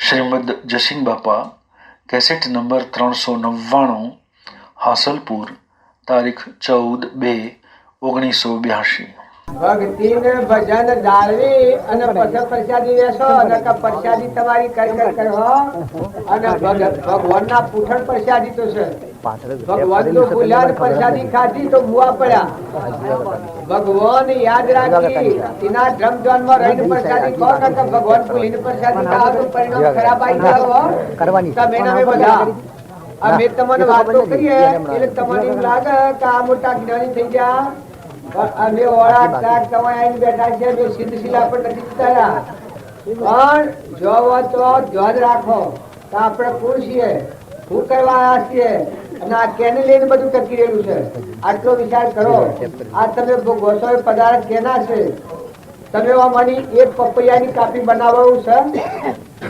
શ્રીમદ જસિંગ બાપા cassette number 399 Hasalpur તારીખ 14/2/1982। ભક્તિ ને ભજન જાળવી અને પછી પ્રસાદી લેશો અને પ્રસાદી તમારી કઈ કરો અને ભગવાનના પૂઠણ પ્રસાદી તો છે ભગવાન તો ભૂલ્યા પ્રસાદી ખાધી તો મુવા પડ્યા ભગવાન યાદ રાખી એના ધર્મ ધ્યાન માં રહીને પ્રસાદી ખો ને ભગવાન ભૂલીને પ્રસાદી ખાવ તો પરિણામ ખરાબ આવી જાવ તમે નામે બધા અમે તમને વાતો કરીએ એટલે તમને એવું લાગે કે આ મોટા જ્ઞાની થઈ ગયા અમે ઓળા કાક તમે આવીને બેઠા છે અમે સિદ્ધશિલા પર નથી ઉતાર્યા પણ જોવો તો ધ્યાન રાખો તો આપણે કોણ છીએ શું કરવા આવ્યા છીએ અને આ કેને લઈને બધું ટકી રહેલું છે આટલો વિચાર કરો આ તમે ગોસો પદાર્થ કેના છે તમે મારી એક પપૈયાની કાપી બનાવવાનું છે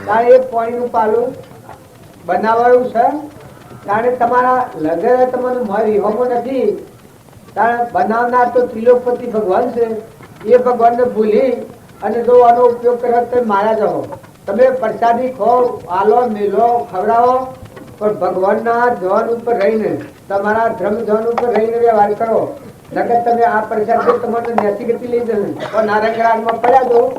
કારણ એક પાણીનું પાલું બનાવવાનું છે કારણ તમારા લગન તમને મારી હોમો નથી બનાવનાર તો ત્રિલોકપતિ ભગવાન છે એ ભગવાન ને ભૂલી અને જો આનો ઉપયોગ કરો તો મારા જાઓ તમે પ્રસાદી ખો આલો મેલો ખવડાવો પણ ભગવાનના ધ્યાન ઉપર રહીને તમારા ધર્મ ધ્યાન ઉપર રહીને વ્યવહાર કરો નકર તમે આ પ્રસાદ તમારે નેતી ગતિ લઈ જશે પણ નારંગરાજમાં પડ્યા દો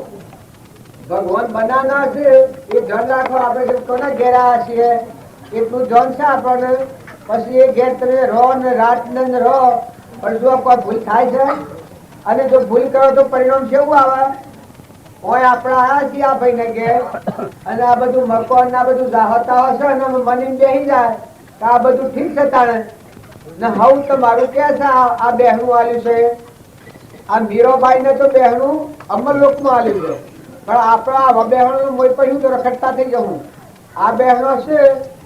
ભગવાન બનાવનાર છે એ ધ્યાન રાખો આપણે કોના ઘેરા છીએ એટલું ધ્યાન છે આપણને પછી એ ઘેર તમે રહો ને રાત ને રહો પણ જો કોઈ ભૂલ થાય છે અને જો ભૂલ કરો તો પરિણામ કેવું આવે હોય આપણા આયા છીએ આ ભાઈ ને કે અને આ બધું મકોન ના બધું જાહતા હશે અને મને બેસી જાય તો આ બધું ઠીક છે તાણે ને હવ તો મારું કે છે આ બહેનું આલ્યું છે આ મીરોબાઈ ને તો બહેનું અમરલોક માં આલ્યું છે પણ આપણા આ બહેનું મોઈ પડ્યું તો રખડતા થઈ જવું આ બહેનો છે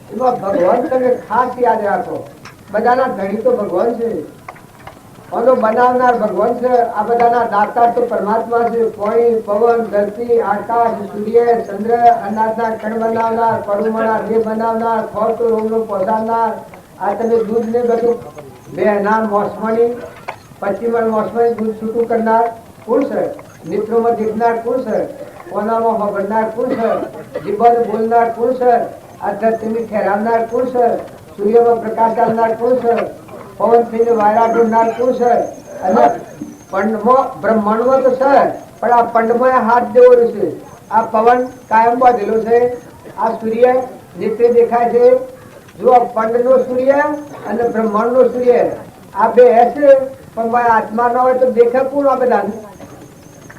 એમાં ભગવાન તમે ખાસ યાદ રાખો બધાના ધણી તો ભગવાન છે બનાવનાર ભગવાન છે આ બધાના દાતાર તો પરમાત્મા છે પાણી પવન ધરતી આકાશ સૂર્ય ચંદ્ર અનાજના કણ બનાવનાર પડુમણા જે બનાવનાર ફળ તો રોગનો પહોંચાડનાર આ તમે દૂધ ને બધું બેના મોસમણી પશ્ચિમણ મોસમણી દૂધ છૂટું કરનાર કોણ છે મિત્રોમાં જીતનાર કોણ છે કોનામાં હબડનાર કોણ છે જીવન બોલનાર કોણ છે આ ધરતીની ઠેરાવનાર કોણ છે સૂર્યમાં પ્રકાશ આવનાર કોણ છે પવન થઈને વાયરા ઢોળનાર કોણ છે અને પંડમાં બ્રહ્માંડમાં તો છે પણ આ પંડમાં હાથ દેવો છે આ પવન કાયમ બાંધેલો છે આ સૂર્ય નિત્ય દેખાય છે જો પંડ નો સૂર્ય અને બ્રહ્માંડ નો સૂર્ય આ બે હશે પણ મારા આત્મા ન હોય તો દેખે કોણ આ બધા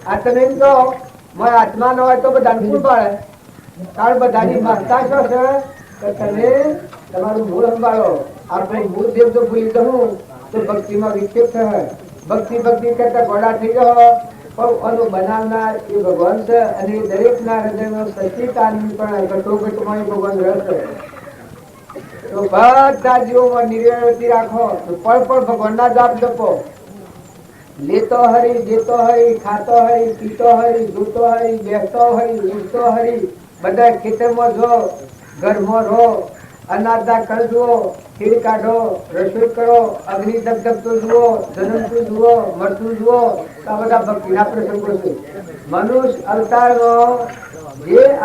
આ તમે એમ કહો મારા આત્મા ન હોય તો બધા કોણ પાડે કારણ બધાની મહત્તા શું છે કે તમે તમારું મૂળ સંભાળો આપણે મૂળ દેવ તો ભૂલી જવું તો ભક્તિમાં વિક્ષેપ થાય ભક્તિ કરતા ઘોડા થઈ જાઓ પણ બનાવનાર એ ભગવાન છે અને દરેક ના હૃદયનો સચિતાનંદ પણ ઘટોઘટમાં ભગવાન રહેશે તો બધા જીવોમાં નિર્વૃત્તિ રાખો તો પળ ભગવાનના જાપ જપો લેતો હરી દેતો હરી ખાતો હરી પીતો હરી જોતો હરી બેસતો હરી ઉઠતો હરી બધા ખેતરમાં જો ઘરમાં રહો અનાજના કણ જુઓ ખીર કાઢો રસોઈ કરો અગ્નિ ધગધગતો જુઓ જન્મતું જુઓ મરતું જુઓ આ બધા ભક્તિના પ્રસંગો છે મનુષ્ય અવતારનો જે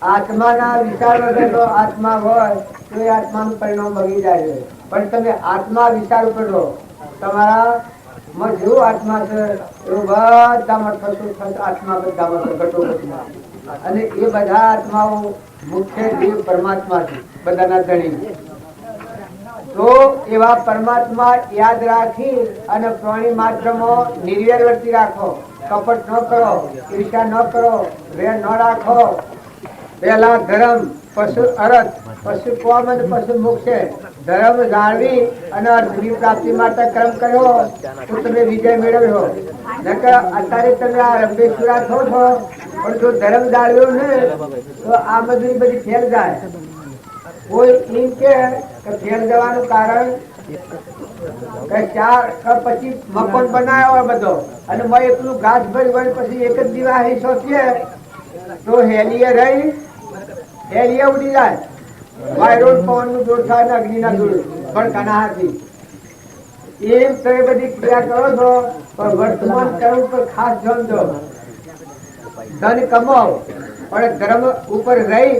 આત્માના વિચાર વગરનો આત્મા હોય તો એ આત્માનું પરિણામ બગડી જાય છે પણ તમે આત્મા વિચાર કરો તમારા જેવું આત્મા છે એવું બધામાં આત્મા બધામાં ઘટોઘટમાં અને એ બધા આત્માઓ મુખ્ય દેવ પરમાત્મા છે બધાના ધણી તો એવા પરમાત્મા યાદ રાખી અને પ્રાણી માત્રમાં નિર્વૃત્તિ રાખો કપટ ન કરો ઈર્ષા ન કરો વેર ન રાખો પહેલા ધર્મ પશુ અર્થ પશુ કોમ અને પશુ મોક્ષ ધર્મ જાળવી અને અર્થની પ્રાપ્તિ માટે કર્મ કર્યો તો તમે વિજય મેળવ્યો નકર અત્યારે તમે આ રંભેશ્વરા થો છો પણ જો ધર્મ જાળવ્યો ને તો આ બધી ફેલ જાય કોઈ એમ કે ફેલ જવાનું કારણ પછી મકાન બનાવ્યો હોય બધો અને મેં એટલું ઘાસ ભરી હોય પછી એક જ દિવાળી શોધીએ તો હેલીએ ઉડી જાય વાયરોડ પવન નું દોડ થાય ને અગ્નિ ના દોડ પણ કનાહાથી એમ તમે બધી ક્રિયા કરો છો પણ વર્તમાન કર્મ પર ખાસ ધ્યાન દો ધન કમાવો પણ ધર્મ ઉપર રહી,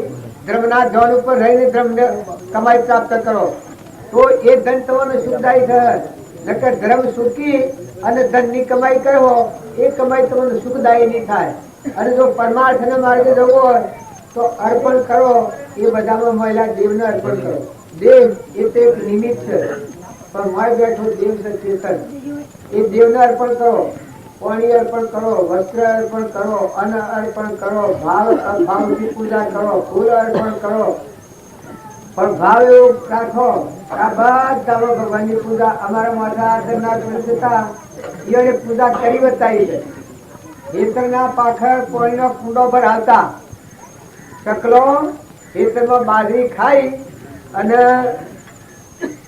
ધર્મના ધન ઉપર રહીને ધર્મ કમાઈ પ્રાપ્ત કરો તો એ ધન તમને સુખદાયી થાય. નકર ધર્મ સુખી અને ધન ની કમાઈ કરવો એ કમાઈ તમને સુખદાયી નહીં થાય. અને જો પરમાર્થ ના માર્ગે જવું હોય તો અર્પણ કરો. એ બધામાં મહિલા દેવને અર્પણ કરો. દેવ એ તો એક નિમિત્ત છે, પણ માય બેઠો દેવ છે ચેતન. એ દેવને અર્પણ કરો, પાણી અર્પણ કરો, વસ્ત્ર અર્પણ કરો, અન્ન અર્પણ કરો, ભાવથી પૂજા કરો, ફૂલ અર્પણ કરો. પણ ભાવ એવું રાખો આ બધા ભગવાનની પૂજા અમારા માથા આદરના જતા એને પૂજા કરી બતાવી છે. ખેતરના પાછળ કોઈનો કુંડો પર આવતા ચકલો ખેતરમાં બાજરી ખાઈ અને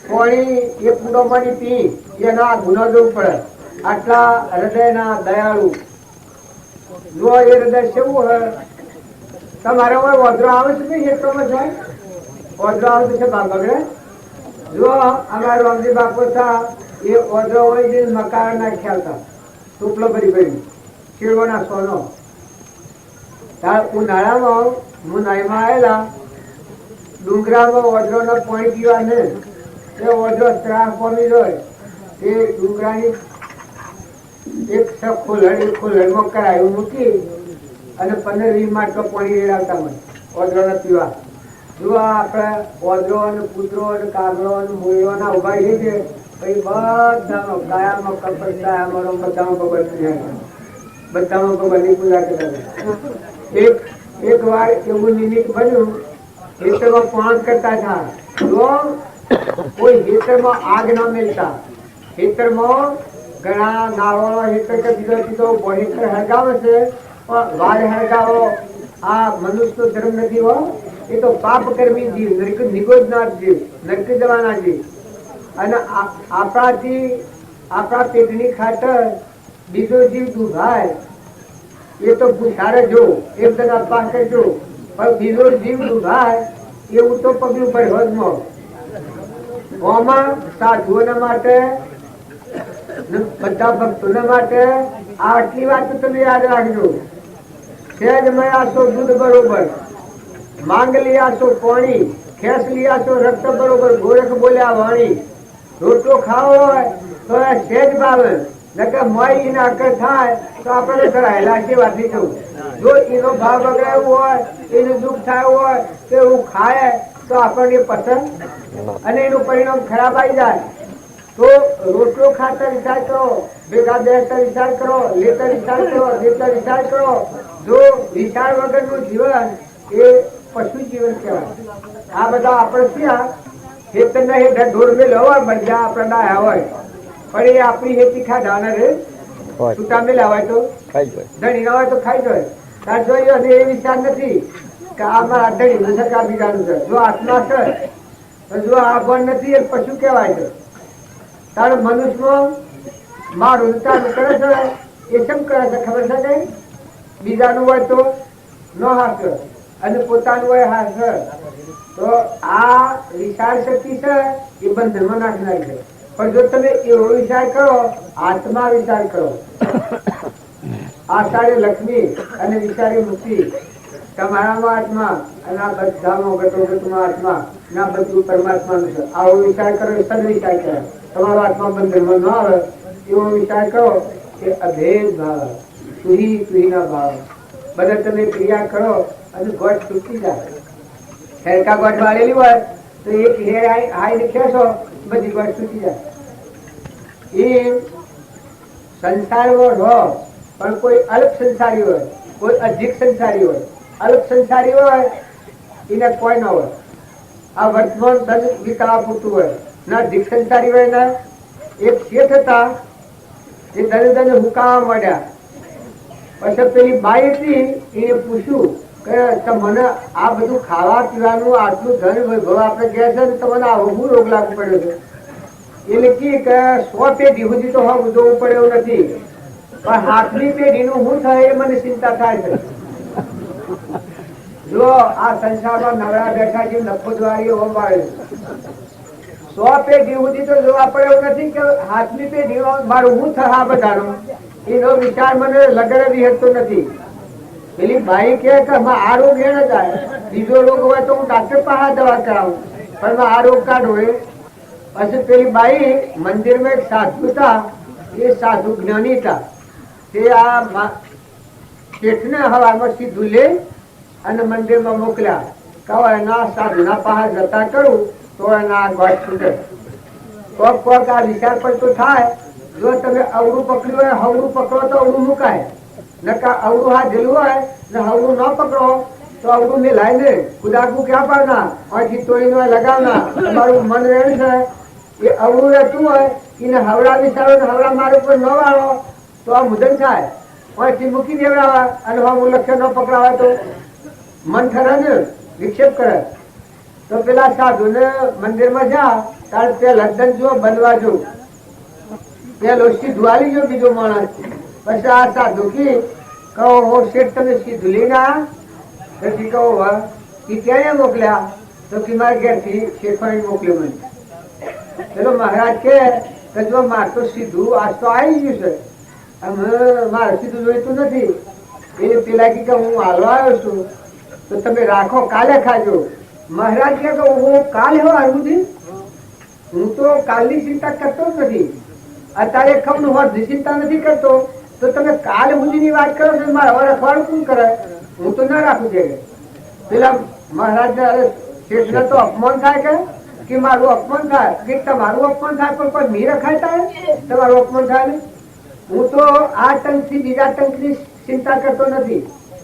કોણી એ કુંડો માંથી પી એનો આ ગુનો જવું પડે. આટલા હૃદયના દયાળુ જો એ હૃદય કેવું હોય. તમારે કોઈ વોધરો આવે છે ને ખેતરમાં જાય ઓદરો આવતો છે બગડે. જો અમારા રામજી બાપુ હતા એ ઓદરો હોય છે મકાન નાખ્યા હતા ટુકલો ભરી ભરી શીળવાનો સોનો. ઉનાળામાં મુનાઈમાં આવેલા ડુંગરામાં ઓદરો નો પાણી પીવા ને એ ઓદરો ત્રાસ પામી હોય એ ડુંગરાની એક ખોલડમાં કરાયું મૂકી અને 15-20 માટલો પાણી રેડાવતા હોય ઓદરો ને પીવા. જો આપડે ઓદરો અને કૂતરો અને કાગડો અને મૂળીઓના ઉભા છે પછી બધામાં ગાયામાં કપડામાં બધામાં ભગવાનની પૂજા કરતા. એક વાર એવું નિમિત્ત બન્યું ખેતરમાં પાણ કરતા હતા. જો કોઈ ખેતરમાં આગ ના મેળતા, ખેતરમાં ઘણા નાવાનો હેતર કે બીજો બીજો હેતર હળગાવે છે પણ વાર હળગાવો આ મનુષ્યનો ધર્મ નથી હો. એ તો પાપ કર્મી જીવ, નરક નિગોજનાર જીવ, નરક જવાના જીવ. અને આપણા પેટની ખાતર બીજો જીવ દુભાય એ તો ભૂસારે જો એકદમ અપાસ કરજો પણ બીજો જીવ દુભાય એવું તો પગલું પડે હોદમાં. આમાં સાધુઓના માટે બધા ભક્તોના માટે આટલી વાત તમે યાદ રાખજો. સહેજ મયાસો દૂધ બરોબર, માંગ लियासो पानी, खेस लियासो रक्त बरोबर, गोरख बोल्या वाणी. रोटलो खाओ तो सेज भावे नके मई ना कर थाय तो આપણે કરાયેલા છે વાત નહીં કહું. જો એનો ભાવ બગડાયો હોય, એને દુઃખ થાય હોય કે હું ખાય તો આપણને પસંદ અને એનું પરિણામ ખરાબ આવી જાય. તો રોટલો ખાતા વિચાર કરો, ભેગા બેસતા વિચાર કરો, લેતા વિચાર કરો, દેતા વિચાર કરો. જો વિચાર વગરનું જીવન એ પશુ જીવન કહેવાય. આ બધા આપણે ત્યાં ખેતરના હેઠળ ઢોર મેલ હોય બધા આપણા ડાયા હોય પણ એ આપણી હેતી ખાધા ને રે છૂટા મેલા હોય તો ધણી ના હોય તો ખાઈ જાય. તાર જોયો એ વિચાર નથી કે આ મારા ધણી છે કે આ બીજાનું છે. જો આત્મા છે તો જો આ ભણ નથી એ પશુ કહેવાય છે. તારું મનુષ્યમાં મારું તારું કરે છે એ કેમ કરે છે ખબર છે કઈ? બીજાનું હોય તો ન હાથ અને પોતાનું હોય હાથ. તો આ વિચાર શક્તિ છે એ બંધનમાં નાખનારી છે. પણ જો તમે એવો વિચાર કરો, આત્મા વિચાર કરો, આષાઢે લક્ષ્મી અને વિચારે મુક્તિ, તમારામાં આત્મા અને આ બધામાં ગતોગતમાં આત્મા ના બધું પરમાત્માનું છે. આવો વિચાર કરો, સદવિચાર કરો, તમારો આત્મા બંધનમાં ન આવે એવો વિચાર કરો કે અભેદ ભાવ, સુહીના ભાવ બધા તમે ક્રિયા કરો અને ગોઠ તૂટી જાય. હેરકા ગોઠ વાળેલી હોય તો એક હેર હાઈ ખેંચો બધી ગોઠ તૂટી જાય. એ સંસારમાં રહો પણ કોઈ અલ્પ સંસારી હોય, કોઈ અધિક સંસારી હોય. અલ્પ સંસારી હોય એને કોઈ ન હોય, આ વર્તમાન ધન વિકાવા પૂરતું હોય. ના અધિક સંસારી હોય ને એક શેઠ હતા એ ધન હુકાવા માંડ્યા. પછી પેલી બાઈ હતી એને પૂછ્યું કે મને આ બધું ખાવા પીવાનું આટલું ધન વૈભવ આપણે કહે છે ને તમને આવો હું રોગ લાગુ પડ્યો છે. એટલે કે 100 પેઢી સુધી તો હા જોવું પડે એવું નથી પણ 7મી પેઢીનું શું થાય એ મને ચિંતા થાય છે. જો આ સંસારમાં નવરા બેઠા છે નફો દ્વારી હોવાય 100 પેઢી સુધી તો જોવા પડે એવું નથી કે 7મી પેઢી મારું શું થાય આ બધાનું એનો વિચાર મને લગડે વિહરતો નથી. પેલી બાઈ કે આ રોગ એને થાય, બીજો રોગ હોય તો હું ડાક્ટર પાસે દવા કરાવું, પણ આ રોગ કાઢો એ. પછી પેલી બાઈ મંદિરમાં એક સાધુ હતા, એ સાધુ જ્ઞાની હતા. તે આ શેઠને હવામાં સીધું લે અને મંદિરમાં મોકલ્યા. કહો એના સાધુના પાસે જતા કરું તો એના ગોઠ છૂટે. કોક કોક આ વિચાર પર તો થાય, જો તમે અવળું પકડ્યું હોય, હવળું પકડો તો અવળું મુકાય, નકા અવળું હાથેલું હોય ને હવળું ન પકડો તો અવળું મેલાય ને. કુદાકું ક્યાં પાડના, અહીંથી તોડીને લગાવના. તમારું મન રહેણ છે એ અવળું રહેતું હોય એને હવડા વિચારો ને હવડા મારે ઉપર ન વાળો તો આ મુદન થાય. અહીંથી મૂકી દેવડાવા અને હું લક્ષ્ય ન પકડાવા તો મન ખરા ને વિક્ષેપ કરે. તો પેલા સાધુ ને મંદિરમાં જા તાર તે લગ્ન જો બનવા જો પેલો સીધું આલી ગયો બીજો માણસ. પછી આ સાધુ કી કહો હું શેઠ તમે સીધું લઈને આ. પછી કહો એ ક્યાં મોકલ્યા તો કે મારા ઘેરથી શેઠવાણી મોકલ્યો મને. પેલો મહારાજ કે જો માર તો સીધું આજ તો આવી ગયું છે, મારે સીધું જોઈતું નથી. એ પેલા કે હું હાલવા આવ્યો છું તો તમે રાખો, કાલે ખાજો. મહારાજ કે હું કાલ એવો આવ્યું છું, હું તો કાલની ચિંતા કરતો જ નથી. અત્યારે ખબર હોવાની ચિંતા નથી કરતો તો તમે કાલ મુજીની વાત કરો છો, મારે હવે રખવાડું કોણ કરે, હું તો ના રાખું છે. પેલા મહારાજ શેઠને તો અપમાન થાય કે મારું અપમાન થાય કે તમારું અપમાન થાય, પણ કોઈ મી રખાય થાય તમારું અપમાન થાય ને. હું તો આ ટંક થી બીજા ટંક ની ચિંતા કરતો નથી.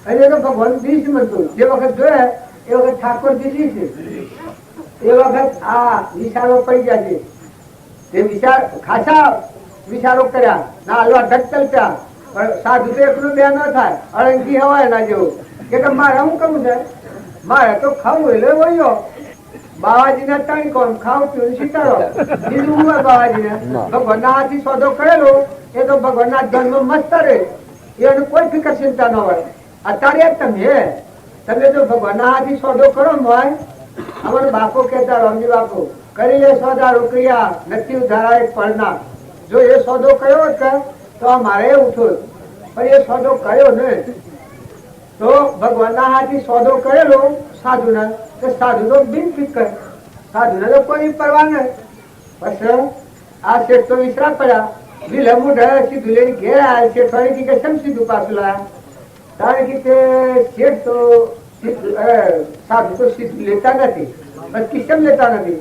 અને તો ભગવાન દીશ મનતું જે વખત જોયે એ વખત ઠાકોર દીધી છે, એ વખત આ વિચારો પડી ગયા છે. તે વિચાર ખાસા વિચારો કર્યા ના હલવા ઢકતલ ત્યાં, પણ સાધુ તો એકલું બે ન થાય, અળંકી હવાય ના જેવું કે મારે શું કરવું છે, મારે તો ખાવું એટલે વયો બાવાજી ના ત્રણ કોણ ખાવ પીવું શીખાડો, બીજું હું બાવાજી ને ભગવાન ના હાથી સોદો કરેલો એ તો ભગવાન ના ધર્મ મસ્ત રહે, એનું કોઈ ફિકર ચિંતા ન હોય. અત્યારે તમે જો ભગવાન ના હાથી સોદો કરો હોય, અમારો બાપો કહેતા રામજી બાપુ કરી લે સોદા રોકડિયા નથી ઉધારા એક પડના. જો એ સોદો કર્યો હોત તો મારે ઉઠો, પણ એ સોદો કર્યો ને તો ભગવાન ના હાથી સોદો કરેલો સાધુ ના, સાધુ તો બિન ફિકર, સાધુ ને તો કોઈ પરવા નહીં. પછી આ શેઠ તો વિશ્રામ પડ્યા, વિલંબુ ઢળે સીધું લઈને ઘેર આવ્યા. શેઠ ફરીથી કે કેમ સીધું પાછું લાયા? કારણ કે તે શેઠ તો સાધુ તો સીધું લેતા નથી. પછી કેમ લેતા નથી?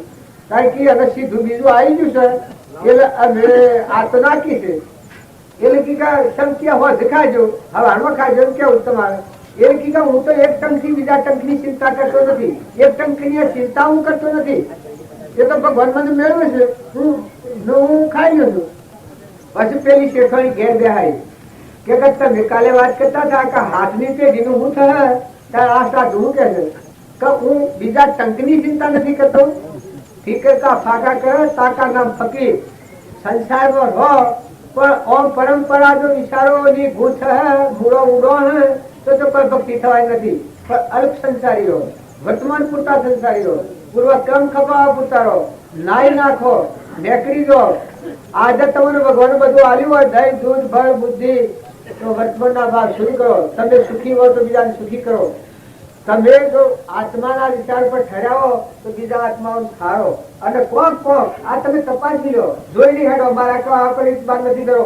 કારણ કે હવે સીધું બીજું આવી ગયું છે એટલે અમે આ તો નાખી છે એટલે કે ચમચિયા હોય ખાજો, હવારમાં ખાજો એમ કેવું તમારે. એ કે હું તો એક ટંક થી બીજા ટંક ની ચિંતા કરતો નથી, એક ટંક ની ચિંતા હું કરતો નથી. એ તો ભગવાન મને મેળવે છે, હું ખાઈ ગયો છું. પછી પેલી શેઠવાણી ઘેર બેહાઈ કે તમે કાલે વાત કરતા હતા કે હાથની પેઢીનું હું થાય ત્યારે આ સાધુ હું કે છે કે હું બીજા ટંક ની ચિંતા નથી કરતો. ફિકર કા ફાકા કરે તાકા નામ ફકીર. સંસારમાં હો પણ ઓમ પરંપરા જો વિચારો ની ગૂંથ હે મૂળો ઉડો હે તો કોઈ ભક્તિ થવાય નથી. પણ અલ્પ સંસારીઓ, વર્તમાન પૂરતા સંસારીઓ, પૂર્વ ક્રમ ખપાવા પૂરતા નાઈ નાખો, નેકરી દો. આજે તમને ભગવાન બધું આવ્યું હોય દહીં દૂધ ફળ બુદ્ધિ, તો વર્તમાન ના ભાગ શરૂ કરો. તમે સુખી હો તો બીજાને સુખી કરો. તમે જો આત્માના વિચાર પર ઠર્યાવો તો બીજા આત્માઓ થારો. અને કોક આ તમે તપાસી લો, જોઈ નહીં હેડો મારા કવા પર ઇતબાર નથી કરો.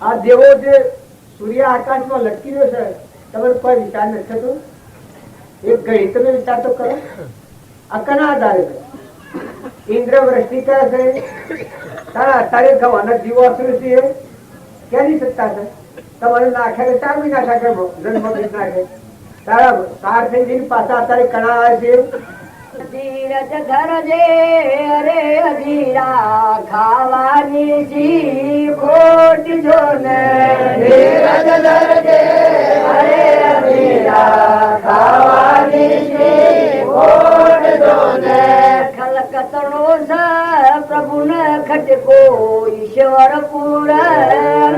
આ દેવો જે સૂર્ય આકાશમાં લટકી રહ્યો છે તમને કોઈ વિચાર નથી થતો? એક ઘડી તમે વિચાર તો કરો. આ કના આધારે છે? ઇન્દ્ર વૃષ્ટિ કરે છે તારા અત્યારે ગવાના જીવો અસુર છે ક્યાંની સત્તા છે? તમારે નાખે 4 મહિના નાખે જન્મ નાખે તારા સાર થઈ જઈને પાછા અત્યારે કણા આવે છે. ધીરજ ધરજે અરે અધીરા ખાવાની જી ખોટ જો ને. ધીરજ ધરજે અરે અધીરા ખાવાની જી ખોટ જો ને. ખલકતણો છે પ્રભુ ને ખટકો ઈશ્વર પૂરણ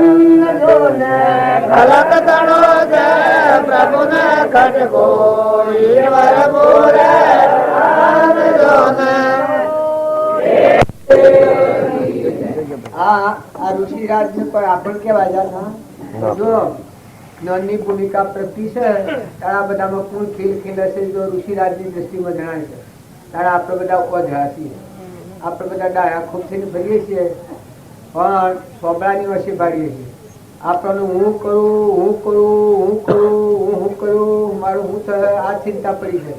જો ને. ખલકતણો છે પ્રભુ ને ખટકો ઈશ્વર પૂરણ. આ ઋષિરાજ ને પણ આપણ કેવા જો જ્ઞાનની ભૂમિકા પ્રતિ છે તારા બધામાં કોણ ખીલ ખીલ હશે જો ઋષિરાજની દ્રષ્ટિમાં જણાય છે તારા આપણે બધા ઓઝા છીએ આપણે બધા ડાયા ખૂબ થઈને ફરીએ છીએ પણ સોબળાની વચ્ચે ભાડીએ છીએ આપણને હું કરું મારું હું થાય આ ચિંતા પડી છે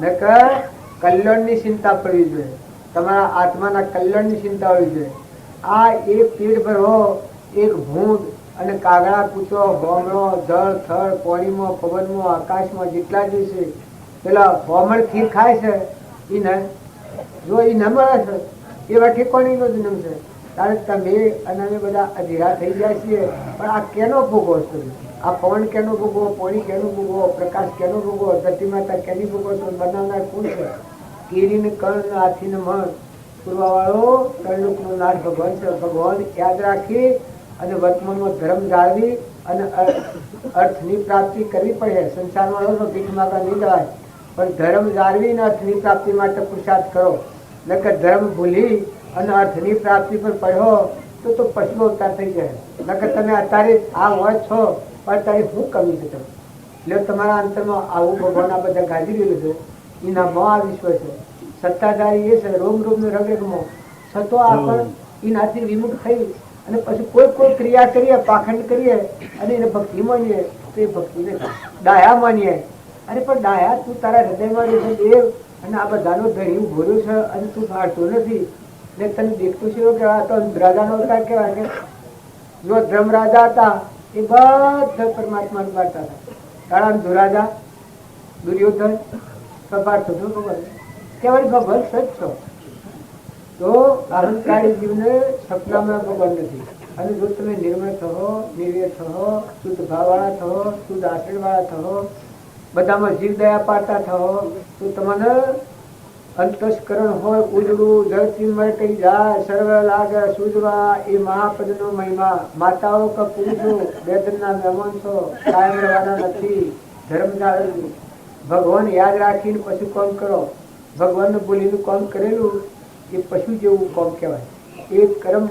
નકર કલ્યાણની ચિંતા પડવી જોઈએ તમારા આત્માના કલ્યાણની ચિંતા હોવી જોઈએ આ એક પેટ ભરો એક ભૂંડ અને કાગડા કૂતરો ભોમરો જળ થળ પાણીમાં પવનમાં આકાશમાં જેટલા જ છે પેલા ભોમણ ખીર ખાય છે એ ન જો એ ન મળે છે એવા ઠેકોણીનો જન્મ છે ત્યારે તમે અને અમે બધા અધીરા થઈ ગયા છીએ પણ આ કેનો ભોગવો છે આ પવન કેનો ભોગવો પાણી કેનો ભોગવો પ્રકાશ કેનો ભોગવો ધરતી માતા કેની ભોગવો તો બનાવનાર કોણ છે કીરીને કર્ણ હાથીને મન પૂરવાવાળો ત્રણલોકનો નાથ ભગવાન છે ભગવાન યાદ રાખી અને વર્તમાનમાં ધર્મ જાળવી અને અર્થની પ્રાપ્તિ કરવી પડે સંસારમાં રહો તો ભીખ માગવા નહીં જવાય પણ ધર્મ જાળવીને અર્થની પ્રાપ્તિ માટે પુરુષાર્થ કરો નકર ધર્મ ભૂલી અને અર્થની પ્રાપ્તિ પર પડ્યો તો પશુ અવતાર થઈ જાય નકર તમે અત્યારે આ હોય છો પણ અત્યારે શું કમી છે તમે એટલે તમારા અંતરમાં આવું ભગવાન આ બધા ગાજી રહેલું છે એના મો આ વિશ્વ છે સત્તાધારી એ છે રોમ રોમ રગમાં છતો આપણ એનાથી વિમુખ થઈ અને પછી કોઈ ક્રિયા કરીએ પાખંડ કરીએ અને એને ભક્તિ માનીએ તો એ ભક્તિને ડાયા માનીએ અરે પણ ડાયા તું તારા હૃદયમાં રહે દેવ અને આ બધાનો ધણી ભોર્યો છે અને તું ફાળતો નથી ને તને દેખતું છે કે આ તો રાજાનો અવતાર કહેવાય કે જો ધર્મ રાજા હતા એ બધા પરમાત્મા બાળતા હતા તારા ધુરાજા દુર્યોધન સપાટ થતો ખબર કેવાય ભગવાન સચ છો તો અહંકારી જીવને સપનામાં ભગવાન નથી અને જો તમે નિર્મળ થો નિર્વેર થો શુદ્ધ ભાવવાળા થો શુદ્ધ આચરણવાળા થો બધામાં જીવ દયા પાડતા થો તો તમને અંતસ્કરણ હોય ઉજળું જળચિન્મય કરી જાય સર્વ લાગે સૂજવા એ મહાપદનો મહિમા માતાઓ કે પુરુષો વેદનના મહેમાન છો કાયમ રહેવાના નથી ધર્મ જાળવી ભગવાન યાદ રાખીને પછી કામ કરો ભગવાનને બોલીનું કામ કરેલું એ પશુ જેવું કામ કહેવાય એ કર્મ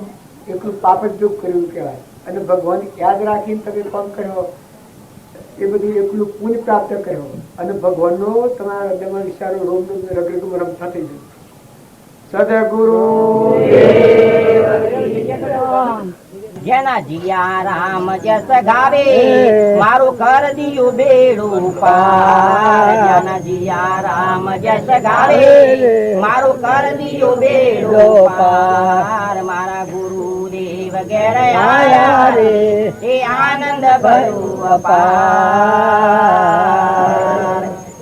એકલું પાપ જ જોગ કર્યું કહેવાય અને ભગવાન યાદ રાખીને તમે કામ કર્યો એ બધું એકલું પુણ્ય પ્રાપ્ત કર્યો અને ભગવાનનો તમારા હૃદયમાં વિચારો રોમ રગડું રમતા થઈ જાય સદગુરુ જેના જીયા રામ જસ ગાવે મારું કર દિયું બેડું પાર જેના જીયા રામ જસ ગાવે મારું કર દિયું બેડું પાર મારા ગુરુદેવ ઘેર આયા રે એ આનંદ ભર્યું અપાર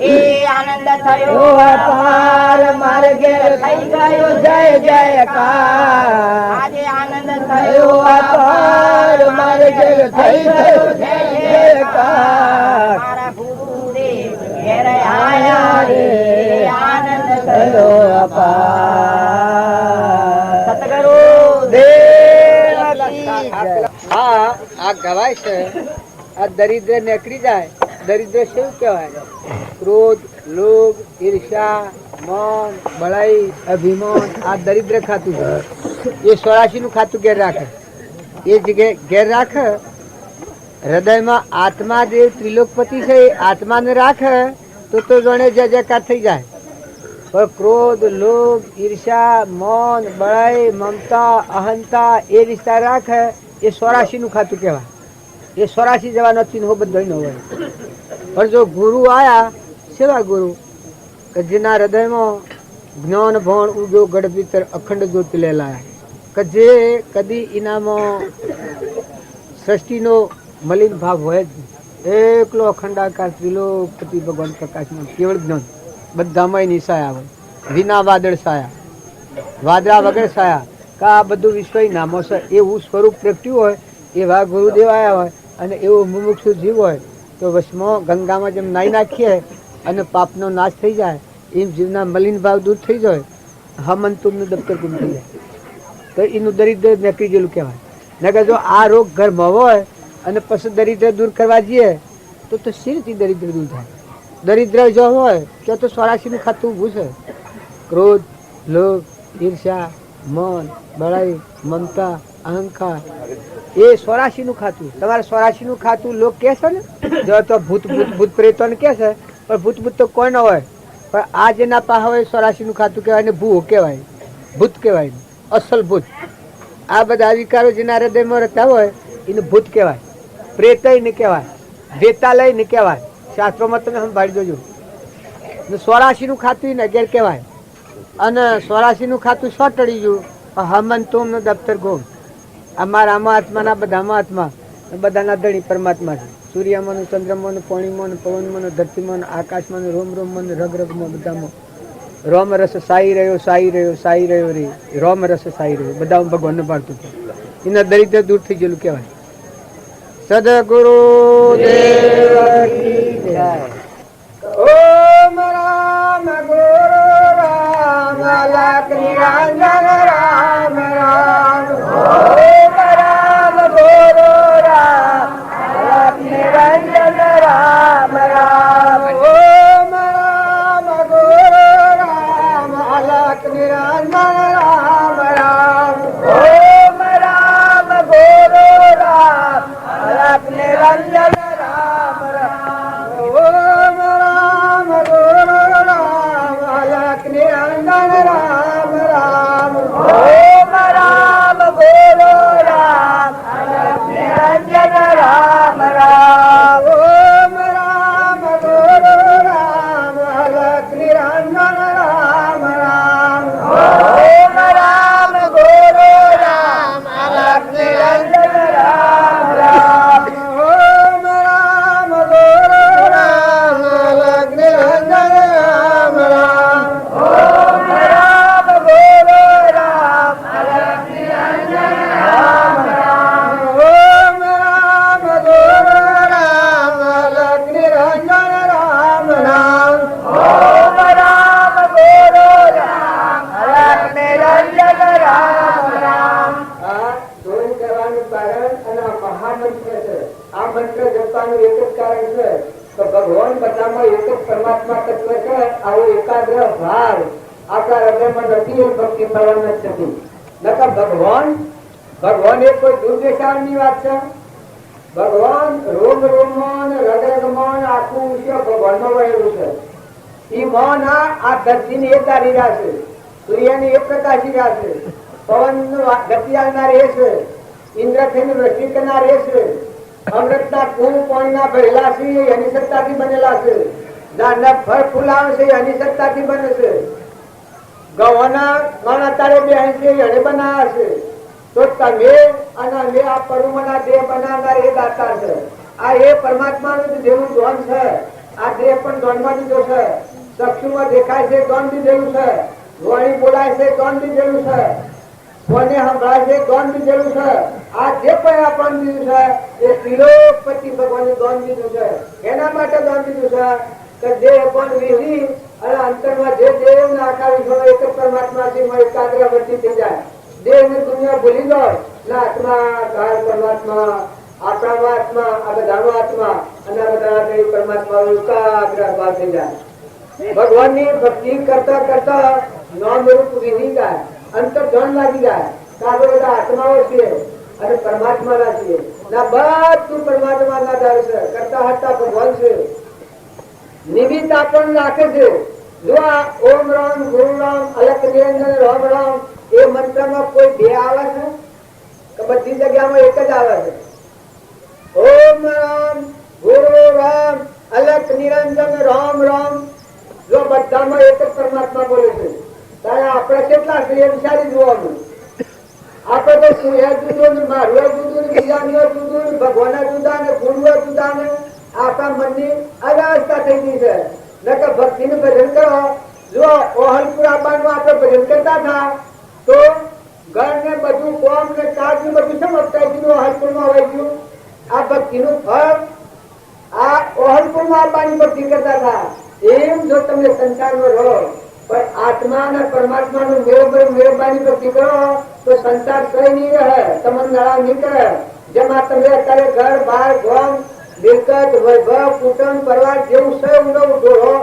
એ આનંદ થયો અપાર મારે ઘેર થઈ ગયો જય જયકાર આજે આનંદ થયો અપાર મારે ઘેર થઈ ગયો જય જયકાર મારા ગુરુદેવ ઘેર આયા રે આનંદ થયો અપાર સતગુરુ દેવ કી જય આ ગવાય છે આ દરિદ્ર નીકળી જાય દરિદ્ર શું કહેવાય ક્રોધ લોભ ઈર્ષા મન બળાઈ અભિમાન આ દરિદ્ર ખાતું છે એ 84 નું ખાતું ઘેર રાખે એ જગ્યાએ ઘેર રાખે હૃદયમાં આત્મા જે ત્રિલોકપતિ છે એ આત્માને રાખે તો જાણે જય જયકાર થઈ જાય પણ ક્રોધ લોભ ઈર્ષા મન બળાઈ મમતા અહંતા એ વિસ્તાર રાખે એ 84 નું ખાતું કહેવાય એ 84 જેવા નથી હો બધો ન હોય પણ જો ગુરુ આયા સેવા ગુરુ કે જેના હૃદયમાં જ્ઞાન ભણ ઉગ્યો ગઢ ભીતર અખંડ જ્યોતિ લેલાયા કે જે કદી ઇનામાં સૃષ્ટિનો મલિન ભાવ હોય જ એકલો અખંડાકાર ત્રિલોકપતિ ભગવાન પ્રકાશમાં કેવળ જ્ઞાન બધામાં નિશાયા હોય વિના વાદળ સાયા વાદળા વગર સાયા કે આ બધું વિશ્વ નામો છે એવું સ્વરૂપ પ્રગટ્યું હોય એવા ગુરુદેવ આવ્યા હોય અને એવો મુમુક્ષુ જીવ હોય તો વશમાં ગંગામાં જેમ નાહી નાખીએ અને પાપનો નાશ થઈ જાય એમ જીવના મલિન ભાવ દૂર થઈ જાય હમંતુરનું દફતર ગુમ થઈ જાય તો એનું દરિદ્ર નીકળી ગયેલું કહેવાય નકર જો આ રોગ ઘરમાં હોય અને પછી દરિદ્ર દૂર કરવા જઈએ તો સી રીતે દરિદ્ર દૂર થાય દરિદ્ર જો હોય તો 84 નું ખાતું ઊભું છે ક્રોધ લોભ ઈર્ષા મન બળાઈ મમતા અહંકાર એ 84 નું ખાતું. તમારે 84 નું ખાતું લોક કે છે ને, જો તો ભૂત ભૂત ભૂત પ્રેતોને કે છે, પણ ભૂત ભૂત તો કોઈ ન હોય. પણ આ જેના પાસે હોય 84 નું ખાતું કહેવાય ને ભૂ કહેવાય, ભૂત કહેવાય, અસલ ભૂત. આ બધા વિકારો જેના હૃદયમાં રહેતા હોય એને ભૂત કહેવાય, પ્રેતય ને કહેવાય, વેતાલય ને કહેવાય. શાસ્ત્રોમાં તમે સંભાળી જોજો. 84 નું ખાતું ને 11 કહેવાય. અને 84 નું ખાતું શો ટળી ગયું, હમંતોમ નું દફતર ગોમ. અમારા આમાં આત્માના બધામાં આત્મા, બધાના ધણી પરમાત્મા છે. સૂર્યમાં, ચંદ્રમાં, પાણીમાં, પવનમાં, ધરતીમાં, આકાશમાં, રોમ રોમમાં, રગ રગમાં, બધામાં રોમ રસ સાઈ રહ્યો, સાઈ રહ્યો, સાઈ રહ્યો રે, રોમ રસ સાઈ રહ્યો. બધા ભગવાનને પાડતું હતું. એના દરિદ્ર દૂર થઈ ગયેલું કહેવાય. સદગુરુ દેવ કી જય. ઓમ રામ ગુરુ રામ લક્ષ્મી નિરંજન રામ રામ. ઓમ રામ ગુરુ રામ લક્ષ્મી નિરંજન રામ રામ. ઓમ રામ ગુરુ રામ લક્ષ્મી નિરંજન રામ રામ. ઓમ રામ ગુરુ રામ લક્ષ્મી નિરંજન રામ રામ. ઓમ રામ ગુરુ રામ લક્ષ્મી નિરંજન રામ રામ. ઓમ રામ ગુરુ રામ લક્ષ્મી નિરંજન રામ રામ. ઓમ રામ ગુરુ રામ લક્ષ્મી નિરંજન રામ રામ. ઓમ રામ ગુરુ રામ લક્ષ્મી નિરંજન રામ રામ. ઓમ રામ ગુરુ રામ લક્ષ્મી નિરંજન રામ રામ. ઓમ રામ ગુરુ રામ લક્ષ્મી નિરંજન રામ રામ. ઓમ રામ ગુરુ રામ લક્ષ્મી નિરંજન રામ રામ. ઓમ રામ ગુરુ રામ લક્ષ્મી નિરંજન રામ રામ. આ ધોરણ કરવાનું કારણ અને આ મહામંત્ર છે. આ મંત્ર જપવાનું એક જ કારણ છે તો ભગવાન બધામાં એક જ પરમાત્મા તત્વ છે. આવો એકાગ્ર ભાવ આપણા હૃદયમાં નથી, એ ભક્તિ મળવાના જ નથી. નકર ભગવાન એ કોઈ દૂર દેખાડની વાત છે. ભગવાન રોમ રોમમાં રગ રગમાં આખું વિશ્વ ભગવાનમાં વહેલું છે. એ મૌન આ ધરતીની એક ધારી રહ્યા છે, સૂર્યની એક પ્રકાશી રહ્યા છે, પવન ગતિ આવનાર એ છે, ઇન્દ્રથી વૃષ્ટિ કરનાર એ છે, અમૃતના કુંભ પાણીના ભરેલા છે એની સત્તાથી બનેલા છે, ઝાડના ફળ ફૂલ આવે છે એની સત્તાથી બને છે, ગૌના ગણ અત્યારે બે છે એને બનાવ્યા છે. તો તમે અને અમે આ પરુમના દેહ બનાવનાર એ દાતા છે. આ એ પરમાત્માનું જેવું ધોન છે. આ દેહ પણ ધોનમાં દીધો છે. ચક્ષુમાં દેખાય છે ધોન દીધેલું છે, વાણી બોલાય છે ધોન દીધેલું છે, કોને સંભળાય છે ધોન દીધેલું છે. આ જે પણ આપણને દીધું છે એ ત્રિલોકપતિ ભગવાને ધોન દીધું છે. એના માટે ધોન દીધું છે કે દેહ પણ વિહી અને અંતરમાં જે દેવ ને આખા વિશ્વ એક જ પરમાત્મા છે એકાગ્ર વર્તી થઈ જાય. દેહ ને દુનિયા ભૂલી જાય ને આત્મા કાળ પરમાત્મા આપણા આત્મા આ બધાનો આત્મા અને આ બધા પરમાત્મા એકાગ્ર ભાવ થઈ જાય. ભગવાન ની ભક્તિ કરતા કરતા નામ રૂપ વિહી જાય, અંતર ધન લાગી જાય. આપણે બધા આત્માઓ છીએ અને પરમાત્મા ના છીએ. ના બધું પરમાત્મા ના ધારે છે, કરતા હરતા ભગવાન છે. નિમિત્ત આપણને રાખે છે. જો આ ઓમ રામ ગુરુ રામ અલખ નિરંજન રામ રામ એ મંત્રમાં કોઈ બે આવે છે કે બધી જગ્યામાં એક જ આવે છે? ઓમ રામ ગુરુ રામ અલખ નિરંજન રામ રામ જો બધામાં એક જ પરમાત્મા બોલે છે ત્યારે આપણે કેટલા છીએ વિચારી જોવાનું. આપણે તો શું એ જુદું ને મારું જુદું ને બીજાનું જુદું ને ભગવાન જુદા ને ગુરુ જુદા ને આપણા મનની અવ્યવસ્થા થઈ ગઈ છે. નકર ભક્તિ નું ભજન કરો. જો ઓહલપુર આપવાનું આપણે ભજન કરતા હતા તો ઘર ને બધું કોમ ને કાજ ને બધું સમજતા ઓહલપુર માં હોય ગયું. આ ભક્તિ નું ફળ આ ઓહલપુર માં આપવાની ભક્તિ કરતા હતા. એમ જો તમે સંસારમાં રહો પણ આત્મા અને પરમાત્મા નું મેળવવાની ભક્તિ કરો તો સંસાર કઈ નહીં રહે, તમને નળા નહીં કરે. જેમાં તમે અત્યારે ઘર બાર ગોમ મિલકત વૈભવ કુટુંબ પરિવાર જેવું છે ઊંડો ઢોળો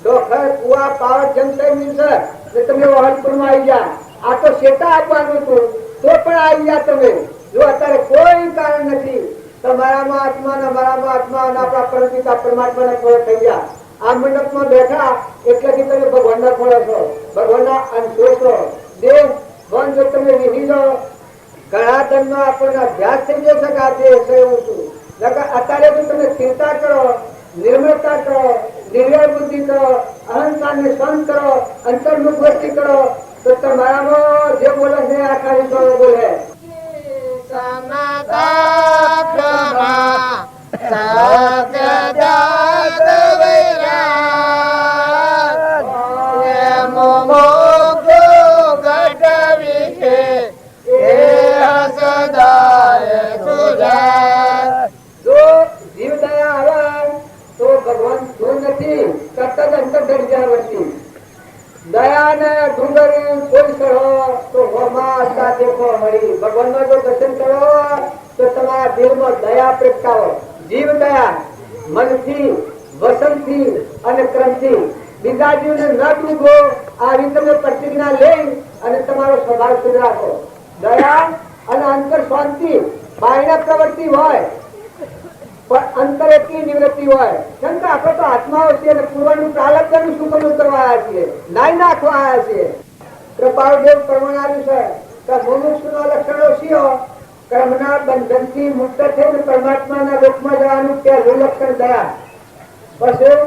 ડોખર કુવા પાવર જમશે મિલશે ને તમે વહનપુરમાં આવી ગયા. આ તો શેતા આપવાનું હતું તો પણ આવી ગયા તમે. જો અત્યારે કોઈ કારણ નથી તો મારામાં આત્મા ને મારામાં આત્મા અને આપણા પરમપિતા પરમાત્માના ફળ થઈ ગયા. આ મંડપમાં બેઠા એટલેથી તમે ભગવાનના ફળ છો, ભગવાનના અંશો છો. દેવ ભગવાન જો તમે વિધિ લો ઘણા જન્મ આપણને અભ્યાસ થઈ જશે કે આ દેહ છે એવું છું. અત્યારે જો તમે ચિંતા કરો, નિર્મળતા કરો, નિર્વય બુદ્ધિ કરો, અહંકારને શાંત કરો, અંતર્મુખ વૃત્તિ કરો તો તમારામાં જે બોલે છે આખા વિશ્વ બોલે. જો જીવ દયા આવે તો ભગવાન શું નથી તરત જ અંતર દર્જાવર્તી. દયા ને ડુંગરી કોઈ કરો તો હોમાં સાથે મળી. ભગવાનનો જો દર્શન કરો તો તમારા દિલમાં દયા પ્રગટાવો. જીવ દયા મનથી, વસનથી અને ક્રમથી બીજા જીવને ન ડૂબો આવી તમે પ્રતિજ્ઞા લઈ અને તમારો સ્વભાવ સુધારો. દયા અને અંતર શાંતિ બાહ્ય પ્રવૃત્તિ હોય પણ અંતર એટલી નિવૃત્તિ હોય. કેમ કે આપણે તો આત્માઓ છીએ અને પૂર્વનું પ્રારબ્ધનું સુખનું કરવા આવ્યા છીએ, નાઈ નાખવા આવ્યા છીએ. કૃપાળદેવ પ્રમાણ આવ્યું છે કે મુમુક્ષુના લક્ષણો શીઓ કર્મના બંધનથી મુક્ત થઈને પરમાત્માના લોકમાં જવાનું પહેલું લક્ષણ દયા. પછી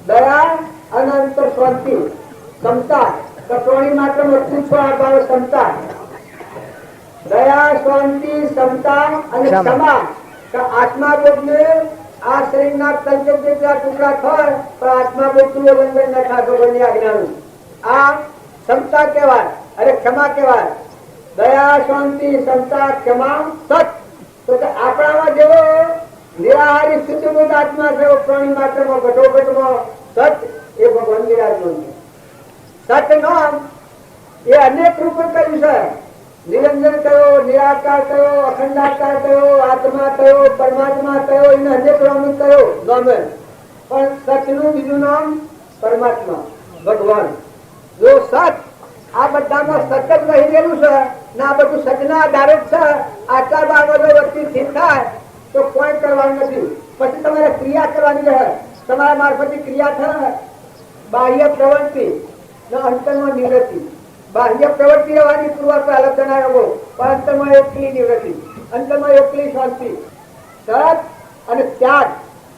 દયા અને અંતર શાંતિ, ક્ષમતા. કપોણી માત્ર પૂછો આ ભાવ ક્ષમતા. દયા, શાંતિ, ક્ષમતા અને ક્ષમા. આત્મા બોધને આ શરીરના પંચમ જેટલા ટુકડા થાય પણ આત્મા બોધનું ઉલ્લંઘન ન થાય ભગવાનની આજ્ઞાનું. આ ક્ષમતા કહેવાય અરે ક્ષમા કહેવાય. દયા, શાંતિ, ક્ષમતા, ક્ષમા, સત. તો આપણામાં જેવો નિરાહારી શુદ્ધ આત્મા છે પ્રાણી માત્રમાં ઘટોઘટમાં સત એ ભગવાન વિરાજમાન છે. સત નામ એ અનેક રૂપે કર્યું છે. નિરંજન કયો, નિરાકાર કયો, અખંડાકાર કયો, આત્મા કયો, પરમાત્મા કયો, એને અનેક નામ કયો નામે. પણ સતનું બીજું નામ પરમાત્મા ભગવાન. જો સત આ બધામાં સતત રહી ગયેલું છે ને આ બધું સતના આધારે જ છે. આટલા બાબતો વચ્ચે સ્થિત થાય તો કોઈ કરવાનું નથી. પછી તમારે ક્રિયા કરવાની રહે. તમારા મારફતે ક્રિયા થાય બાહ્ય પ્રવૃત્તિ ને અંતરમાં નિવૃત્તિ. બાહ્ય પ્રવૃત્તિ રહેવાની પૂર્વ અલગ જણાવો પણ અંતરમાં એકલી નિવૃત્તિ, અંતરમાં એકલી શાંતિ. સત અને ત્યાગ.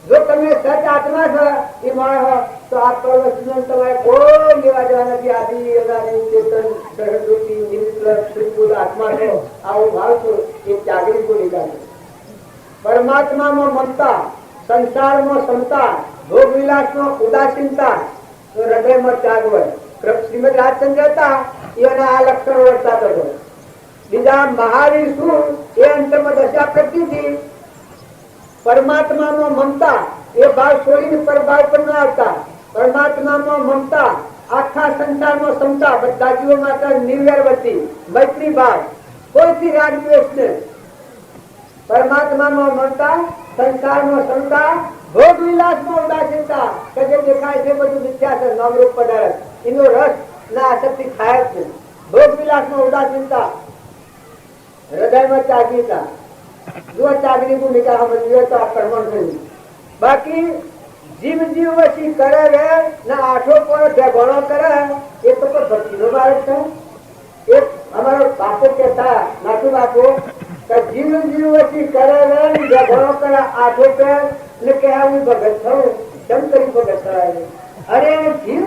જો તમે સત આત્મા છો એ માણસ તો આ પ્રવૃત્તિનો તમારે કોઈ લેવા જવા નથી. આદિ અનાદિ ચેતન સહજોતિ નિર્મલ શુદ્ધ આત્મા છો. આવો ભાવ છો એ ત્યાગની ભૂમિકા છે. પરમાત્મામાં મમતા, સંસારમાં ક્ષમતા, ભોગ વિલાસમાં ઉદાસીનતા તો હૃદયમાં ત્યાગ હોય. શ્રીમદ રાજચંદ્ર હતા એના આ લક્ષણો વર્તાતો હતો. બીજા મહાવીર શું એ અંતરમાં દશા પ્રતિથી પરમાત્મામાં મમતા એ ભાવ છોડીને પરભાવ પર ન આવતા. પરમાત્મામાં મમતા, આખા સંસારમાં ક્ષમતા, બધા જીવો માત્ર નિર્વ્યરવતી મૈત્રી ભાવ, કોઈથી રાગ દ્વેષ ને. પરમાત્મામાં મમતા, સંસારમાં ક્ષમતા, ભોગ વિલાસમાં ઉદાસીનતા. કે જે દેખાય છે બધું મિથ્યા છે, નામરૂપ પદાર્થ, એનો રસ ના આસક્તિ થાય જ છે. ભોગ વિલાસમાં ઉદાસીનતા, હૃદયમાં ત્યાગીતા. જો ત્યાગની ભૂમિકા સમજીએ તો આ કર્મણ થયું. બાકી જીવ જીવ વસી કરે રે ને આઠો પર ભેગોણો કરે એ તો કોઈ ભક્તિનો માર્ગ છે. એક અમારો બાપો કહેતા નાથુ બાપો કે જીવ જીવ વસી કરે રે ને ભેગોણો કરે આઠો પર ને કે હું ભગત થઉં. કેમ કરી ભગત થવાય? અરે જીવ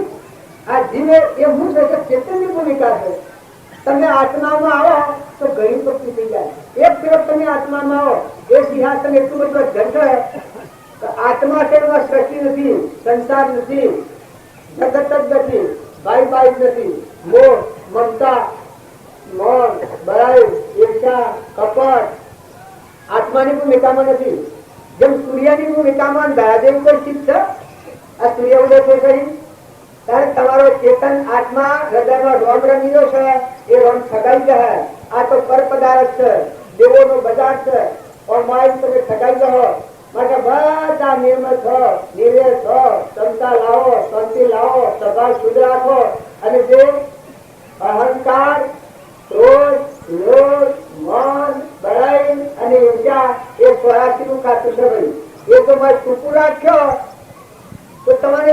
આ જીવે એ હું છે ચેતનની ભૂમિકા છે. તમે આત્મામાં આવો તો ઘણી ભક્તિ થઈ જાય. એક તરફ તમે આત્મામાં આવો એ સિંહાસન એટલું બધું જશે. આત્મા છે એમાં સૃષ્ટિ નથી, સંસાર નથી, જગત જ નથી, ભાઈ ભાઈ નથી, મોહ, મમતા, મોહ, બળાઈ, ઈર્ષા, કપટ આત્માની ભૂમિકામાં નથી. જેમ સૂર્યની ભૂમિકામાં દયાદેવ કોઈ સ્થિત છે. આ સૂર્ય ઉદય થઈ કરી ત્યારે તમારો ચેતન આત્મા હૃદયમાં રોમ રમીયો છે એ રોમ ઠગાઈ જાય. આ તો પર પદાર્થ છે, દેવોનો બજાર છે. ઓનલાઈન તમે ઠગાઈ જાઓ માટે બધા નિર્મળ છો, નિર્વેશ છો, ક્ષમતા લાવો, શાંતિ લાવો, સ્વભાવ શુદ્ધ રાખો. અને જે અહંકાર, ક્રોધ, લોભ, મન, બળાઈ તમારે ટૂંકું રાખ્યો તો તમારે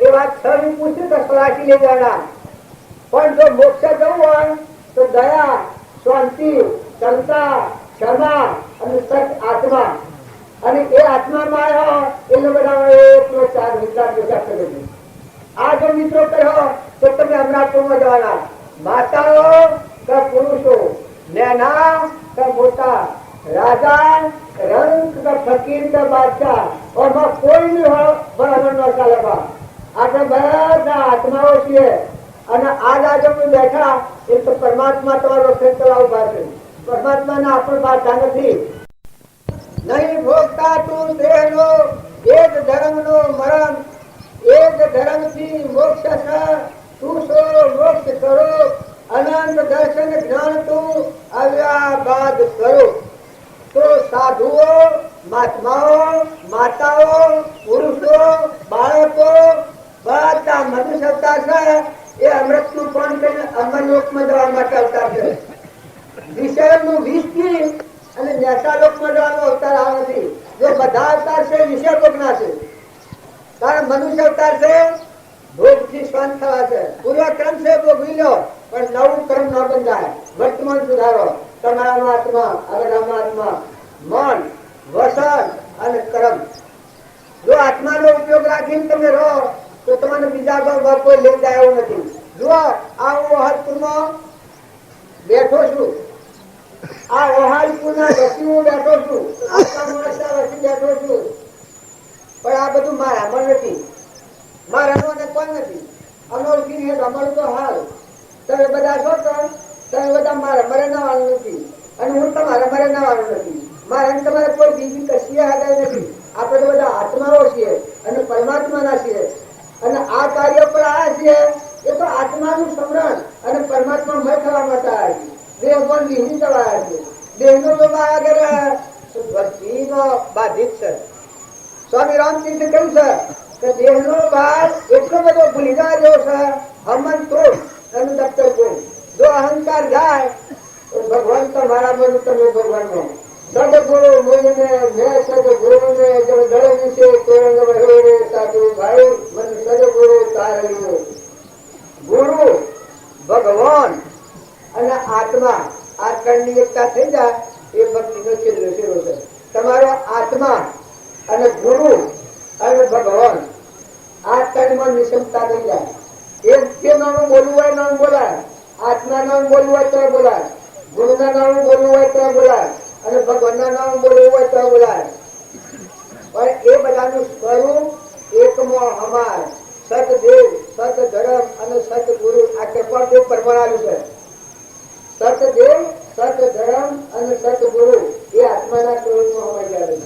એવા 6 નું પૂછ્યું તો સલાહી લઈ જવાના. પણ જો મોક્ષ જવું હોય તો દયા, શાંતિ, ક્ષમતા, ક્ષમા અને સત આત્મા, અને એ આત્મામાં આવ્યો એટલે બધા 1 વિચાર વિચાર કરે છે. આ જો મિત્રો કહો તો તમે અમરાપુરમાં જવાના. માતાઓ કે પુરુષો, નેના કે મોટા, રાજા, રંગ કે ફકીર કે બાદશાહ, ઓમાં કોઈ નહીં હોય બરાબર ન ચાલે. આપણે બધા આત્માઓ છીએ અને આજ આજે અમે બેઠા એ તો પરમાત્મા તમારો સંકલ્પ ઉભા છે. પરમાત્માના આપણે બાધા નથી. નહીં ભોગતા તું દેહનો, એ જ ધર્મનો મરણ, એ જ ધર્મથી મોક્ષ છે. તું સો મોક્ષ કરો, અનંત દર્શન જ્ઞાન તું આવ્યા બાદ કરો. તો સાધુઓ, મહાત્માઓ, માતાઓ, પુરુષો, બાળકો બધા મનુષ્ય અવતાર છે એ અમૃતનું પાન કરીને અમરલોકમાં જવા માટે અવતાર છે. વિષયનું વિષથી અને નેસાલોકમાં જવાનો અવતાર આવે નથી. જો બધા અવતાર છે વિષય ભોગના છે, કારણ મનુષ્ય અવતાર છે ભોગથી શાંત થવા છે. પૂર્વ ક્રમ છે ભોગવી લો, પણ નવું કર્મ ન બંધાય. વર્તમાન સુધારો, તમારાનો આત્મા, અગરાનો આત્મા, મન, વસન અને કર્મ. જો આત્માનો ઉપયોગ રાખીને તમે રહો તો તમને બીજા ભાવ કોઈ લઈ જાય એવું નથી. જો આ ઓહાલપુરમાં બેઠો છું, આ ઓહાલપુરના વચ્ચે હું બેઠો છું, આખા મોરસા વચ્ચે બેઠો છું, પણ આ બધું મારામાં નથી. મારાનો અને કોઈ નથી. અનોળખી રમણ તો હાલ તમે બધા છો તો તમે બધા મારા મરે નાવાનું નથી અને હું તમારા મરે નાવાનું નથી. મારે તમારે કોઈ બીજી કશી આગાઈ નથી. આપણે તો બધા આત્માઓ છીએ અને પરમાત્માના છીએ અને આ કાર્ય પર આવ્યા છીએ એ તો આત્માનું સમરણ અને પરમાત્મા મય થવા માટે આવ્યા છીએ. દેહ પણ વિહીન થવા આવ્યા છે. દેહનો તો આગળ ભક્તિનો બાધિત છે. સ્વામી રામચંદ્ર કહ્યું છે કે દેહનો ભાગ એટલો બધો ભૂલી જેવો છે, હમન તો એનું દફતર કોઈ. જો અહંકાર જાય તો ભગવાન તમારા મન તમે ભગવાનનો સદગુરુ મોઈને મેં સદગુરુને જब દળ વિશે તોરંગ વહેરે સાધુ ભાઈ મન સદગુરુ તારણીઓ. ગુરુ, ભગવાન અને આત્મા આ ત્રણની એકતા થઈ જાય એ ભક્તિનો છેલ્લો શેરો છે. તમારો આત્મા અને ગુરુ અને ભગવાન આ ત્રણમાં નિક્ષમતા થઈ જાય. એક જે નામ બોલવું હોય નામ બોલાય, આત્મા નામ બોલવું હોય તો બોલાય, ગુરુના નામ બોલવું હોય તો બોલાય અને ભગવાનના નામ બોલવું હોય તો બોલાય. પણ એ બધાનું સ્વરૂપ એકમાં હમાર સતદેવ, સતધર્મ અને સતગુરુ આ ત્રિકોણ પર બનાવ્યું છે. સતદેવ, સતધર્મ અને સતગુરુ એ આત્માના સ્વરૂપમાં હમાઈ જાય છે.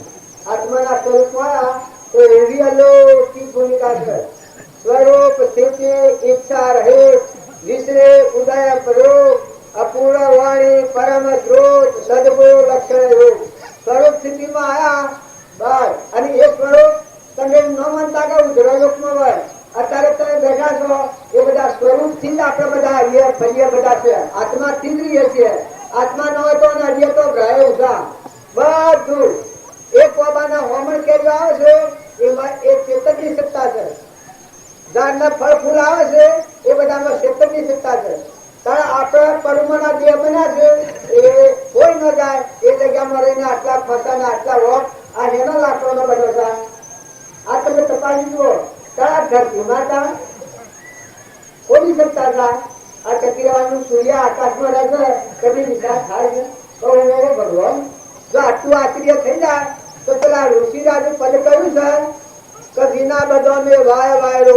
આત્માના સ્વરૂપમાં તો એવી અલૌકિક ભૂમિકા છે. સ્વરૂપ સ્થિતિ ઈચ્છા રહે વિશ્રે ઉદય પરો અપૂર્ણ વાણી પરમ સ્ત્રોત સદગુરુ લક્ષણ રૂપ. સ્વરૂપ સ્થિતિમાં આયા બસ. અને એ સ્વરૂપ તમે ન માનતા કે ઉદ્રલોકમાં હોય. અત્યારે તમે બેઠા છો એ બધા સ્વરૂપ થી જ આપણે બધા આવીએ ફરીએ બધા છે. આત્મા થી જ રહીએ છીએ. આત્મા ન હોય તો હજીએ તો ગ્રહે ઉઠા બધું. એક બાબાના હોમણ કેરીઓ આવે છે એમાં એ ચેતનની સત્તા છે. ઝાડના ફળ ફૂલ આવે છે એ બધામાં ચેતનની સત્તા છે. કારણ આપણે પરમાના દેહ બન્યા છે એ કોઈ ન જાય એ જગ્યામાં રહીને આટલા ફસાના આટલા વોટ આ એનો લાકડોનો બન્યો છે. આ તમે તપાસી જુઓ. કયા ધરતી માતા કોની સત્તા થાય? આ ચક્રીવાનું સૂર્ય આકાશમાં રહે છે કદી વિચાર થાય છે તો ભગવાન જો આટલું આશ્ચર્ય થઈ જાય તો પેલા ઋષિરાજુ પદ કહ્યું છે કે વિના બધાને વાય વાયરો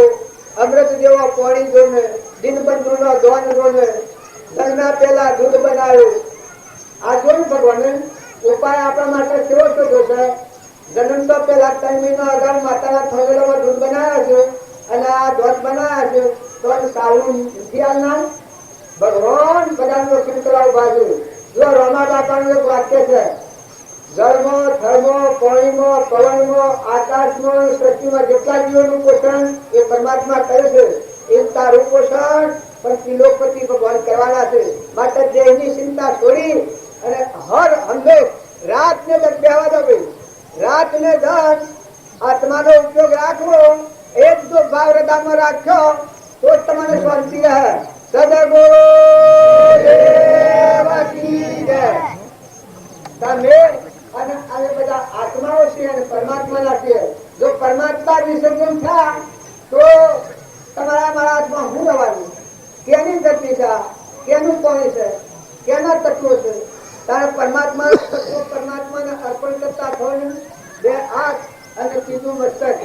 અમૃત જેવો પાણી જોને દિનબંધુનો દોન જોને જન્મ્યા પેલા દૂધ બનાવ્યું. આ જોયું ભગવાને ઉપાય આપણા માટે કેવો શોધો છે. જન્મ તો પેલા 3 મહિના અગાઉ માતાના થવેલામાં દૂધ બનાવ્યા છે અને આ દોધ બનાવ્યા છે તો સારું નથી આલના. ભગવાન બધાનો શંકરા ઉભા છે. જો રોમા બાપાનું એક વાક્ય છે જળમાં, થળમાં, પાણીમાં, પવનમાં, આકાશમાં, સૃષ્ટિમાં જેટલા જીવોનું પોષણ એ પરમાત્મા કરે છે. એ તારું પોષણ પણ ત્રિલોકપતિ ભગવાન કરવાના છે. માટે દેહની ચિંતા છોડી અને હર હંમેશ રાત ને દસ બેહવા દો. રાત ને 10 આત્માનો ઉપયોગ રાખવો એ જ જો ભાવ હૃદયમાં રાખ્યો તો જ તમને શાંતિ રહે. સદગુરુ દેવ કી જય. તમે અને આ બધા આત્માઓ છે અને પરમાત્માના છે. જો પરમાત્મા વિસર્જન થાય તો તમારા મારા હાથમાં હું રહેવાનું? કેની ગતિ છે? કેનું પાણી છે? કેના તત્વો છે? તારે પરમાત્મા તત્વો પરમાત્માને અર્પણ કરતા થવાનું. બે હાથ અને સીધું મસ્તક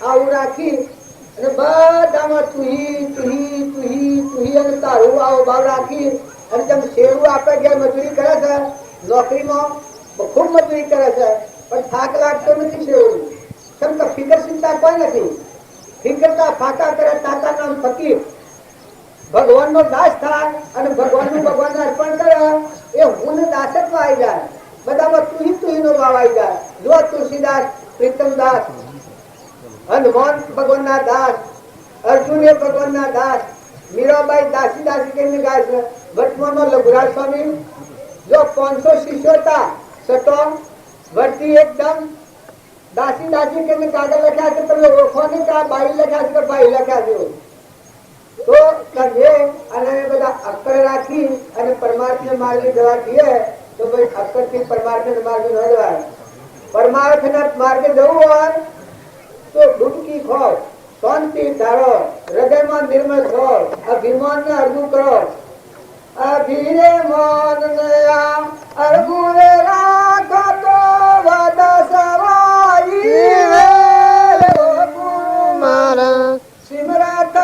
આવું રાખી અને બધામાં તુહી અને તારું આવો ભાવ રાખી અને જેમ શેરું આપણે ઘેર મજૂરી કરે છે, નોકરીમાં ખૂબ મજૂરી કરે છે પણ થાક લાગતો નથી. શેરું કેમ કે ફિકર ચિંતા કોઈ નથી. ફિકરતા ફાકા કરે તાતા નામ ફકીર. ભગવાનનો દાસ થાય અને ભગવાનનું ભગવાનને અર્પણ કરે એ હું દાસત્વ આવી જાય. બધામાં તુહીનો ભાવ આવી જાય. જો તુલસીદાસ, પ્રીતમદાસ, હનુમાન ભગવાનના દાસ, અર્જુન એ ભગવાનના દાસ, મીરાબાઈ દાસી દાસી કેમને ગાય છે. વર્તમાનમાં લઘુરાજ સ્વામી જો 500 શિષ્યો હતા છતો વર્તી એકદમ દાસી દાસી કેમને કાગળ લખ્યા છે. તમે ઓળખો નહીં કે આ બાઈ લખ્યા છે કે ભાઈ લખ્યા છે. તો તમે અને બધા અક્ષર રાખી અને પરમાર્થના માર્ગે જવા દઈએ તો ભાઈ અક્ષરથી પરમાર્થના માર્ગે ન જવાય. પરમાર્થના માર્ગે જવું હોય તો ડૂબકી ખો, શાંતિ ધારો, હૃદયમાં નિર્મળ થો, અભિમાનને અડધું કરો. અભિમાનને અડધું રાખો તો વદ સવાઈ મારા સિમરત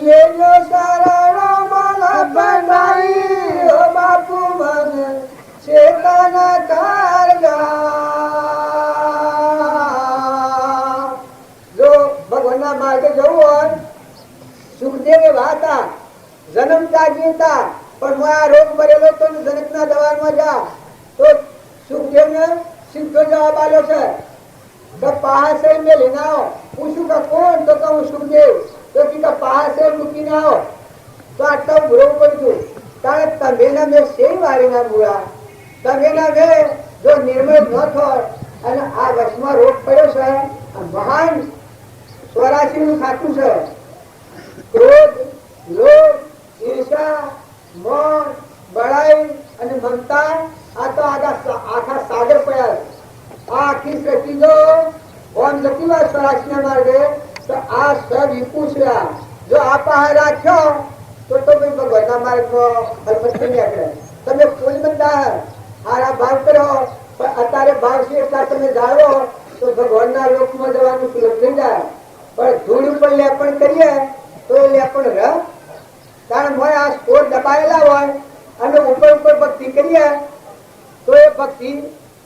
લેજો શરણ મન બનાઈ હો બાપુ મને ચેતન કારગા. જો ભગવાનના માર્ગે જવું હોય, સુખદેવ એવા હતા, જન્મ જાગી હતા પણ આ રોગ મરેલો તો જનકના દવારમાં જા તો સુખદેવને સીધો જવાબ આપ્યો છે કે પહાસે મેલીને આવો. પૂછું કે કોણ? તો કહું સુખદેવ. તો કે પહાસે મૂકીને આવો. તો આટલા ઉભરો પડ્યું છું કારણ તમે મેં સેવી વાળીના મૂળા. તમે મેં જો નિર્મળ ન થાય અને આ વચમાં રોગ પડ્યો છે, મહાન 84 નું ખાતું છે. ક્રોધ, લોભ, ઈર્ષા, મોહ, બળાઈ અને મમતા આ તો આખા સાગર પડ્યા. આ આખી સૃષ્ટિ જો ઓમ જતી હોય 84 ના માર્ગે તો આ સબ વિપુષ રહ્યા. જો આ પહાડ રાખ્યો તો ભાઈ ભગવાનના માર્ગમાં અલ્પથી નીકળે. તમે ફૂલ બંધા હારા ભાવ કરો પણ અત્યારે ભાવ છે એટલા તમે જાળવો તો ભગવાનના લોકમાં જવાનું સુલભ થઈ જાય. પણ ધૂળ ઉપર લેપણ કરીએ તો એ લેપણ રહ. કારણ હોય આ સ્કોર દબાયેલા હોય અને ઉપર ઉપર ભક્તિ કરીએ તો એ ભક્તિ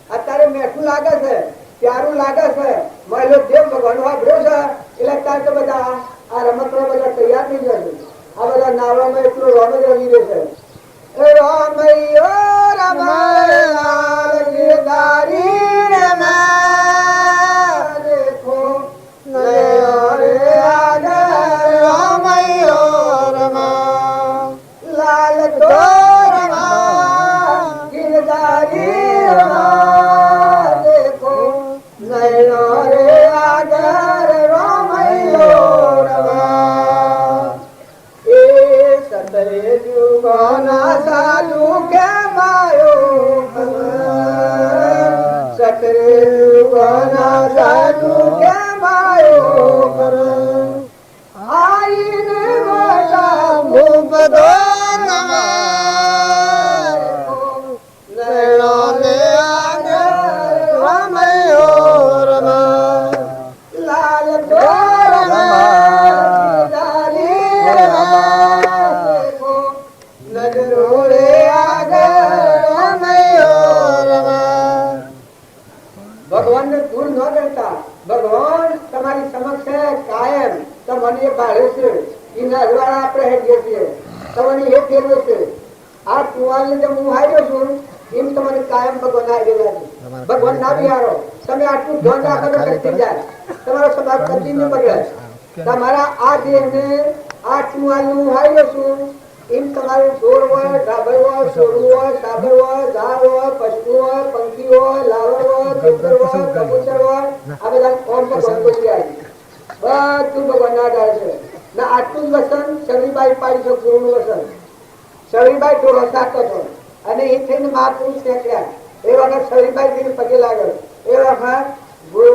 અત્યારે મેઠું લાગે છે, પ્યારું લાગે છે, મહિલો દેવ ભગવાન વાપર્યો છે એટલે અત્યારે તો બધા આ રમતમાં બધા તૈયાર થઈ જશે. આ બધા નાવામાં એટલું રમ જ રમી રહેશે. રમૈયો રમાલાલ ગિરધારી રમા દેખો નયો રે આગળ રમૈયો રમા લાલ તો રમા ગિરધારી રમા દેખો નયો રે આગળ રમૈયો રમા. એ સતરે જુગોના સાધુ કે માયો સતરે જુગોના સાધુ કે માયો કર આઈને મોટા ભૂપદો નયનો ને આગળ રમૈયો રમા લાલ તો ભગવાનને દૂર ન કરતા. ભગવાન તમારી સમક્ષ કાયમ તમને ભાડે છે. એના દ્વારા આપણે હેડીએ છીએ. તમને એ ફેરવે છે. આ કુવાને જેમ હું હાર્યો છું એમ તમને કાયમ ભગવાન હારેલા છે. ભગવાન ના બિહારો. તમે આટલું ધ્યાન રાખો તો શક્તિ જાય. તમારો સમાજ કદી નહીં બગડે. તમારા આ દેહને આ કુવાને હું હાર્યો છું એમ તમારું ઢોર હોય, ઢાબર હોય, સોરું હોય, સાબર હોય, ઝાડ હોય, પશુ હોય, પંખી હોય, લાવર હોય, ખેતર હોય, કબૂતર હોય, આ બધા કોમ ભગવાન કોઈ જાય બધું ભગવાનના આધાર છે. ને આટલું જ વસન શરીરબાઈ પાડી છે, ગુરુનું વસન. શરીરબાઈ ઢોરો સાચો હતો અને એ થઈને મહાપુરુષ નીકળ્યા. એ વખત શરીરબાઈ થઈને પગે લાગ્યો. એ વખત ગુરુ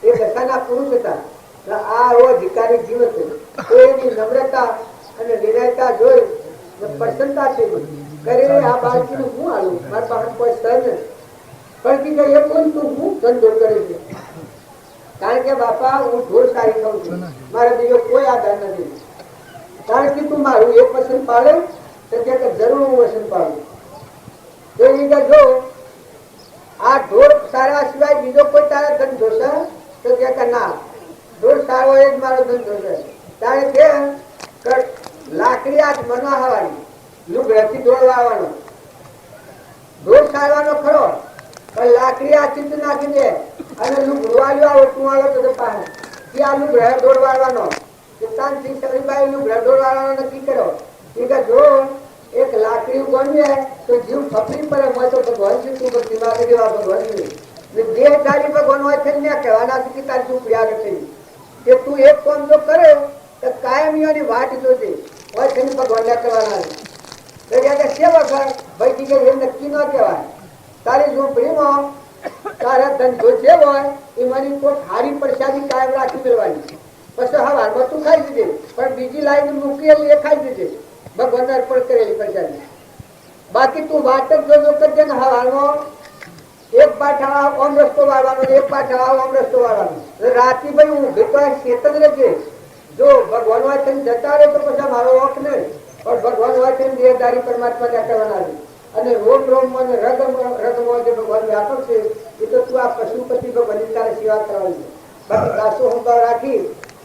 એ દશાના પુરુષ હતા. આ એવો અધિકારી જીવ હતો. એની નમ્રતા અને નિર્ણયતા જોઈ પ્રસન્નતા થઈ કરે. આ બાળકીનું હું આલું, મારા પાસે કોઈ સર નથી. પણ કીધું એ કોઈ તું હું ધંધો કરે છે. કારણ કે બાપા હું ઢોર સારી ખાઉં છું, મારા બીજો કોઈ આધાર નથી. કારણ કે તું મારું એક વસન પાડે તો કે જરૂર હું વસન પાડું. તો એ કે જો આ ઢોર સારા સિવાય બીજો કોઈ તારા ધંધો છે તો કે ના, ઢોર સારો એ જ મારો ધંધો છે. કારણ કે લાકડી આજ મનવા હવાની, લુગડેથી ઢોર વાળવાનો, ઢોર સારવાનો ખરો, પણ લાકડી આ ચિત્ત નાખી દે અને લુગડું વાળ્યો આવો તું વાળો તો પાસે ત્યાં લુગડા ઢોર વાળવાનો. તાનથી શરીરબાઈ લુગડા ઢોર વાળવાનો નક્કી કર્યો. કે જો એક લાકડી ગણીએ તો જીવ ફફરી પડે. હોય તો ભગવાન છે તું બધી માગી દેવા ભગવાન દેહધારી ભગવાન હોય છે ને કહેવાના છે કે તારી શું પ્રિયાગ થઈ કે તું એક કામ જો કરે તો કાયમીઓની વાટ જોજે. હોય છે ને ભગવાન કરવાના તો કે સેવક ભાઈ કે એ નક્કી ન કહેવાય. તારી ઝૂંપડીમાં તારા ધંધો જે હોય એ મને કોઈ હારી પ્રસાદી કાયમ રાખી દેવાની. પછી હવારમાં તું ખાઈ દીધે, પણ બીજી લાઈન મૂકેલી એ ખાઈ દીધે ભગવાન અર્પણ કરેલી પ્રસાદી. બાકી તું વાત જ જોજો કરજે ને હવારમાં એક પાઠા ઓમ રસ્તો વાળવાનો, એક પાઠા ઓમ રસ્તો વાળવાનો. રાતી ભાઈ હું ભેટવા શેત જ રહેજે. જો ભગવાન હોય છે જતા રહે તો પછી મારો વખ નહીં, પણ ભગવાન હોય છે દેહધારી પરમાત્મા ને કરવાના છે. અને રોમ રોમ અને રગમાં જે ભગવાન વ્યાપક છે એ તો તું આ પશુપતિ ભગવાનની તારે સેવા કરવાની. બાકી દાસો હોમભાવ રાખી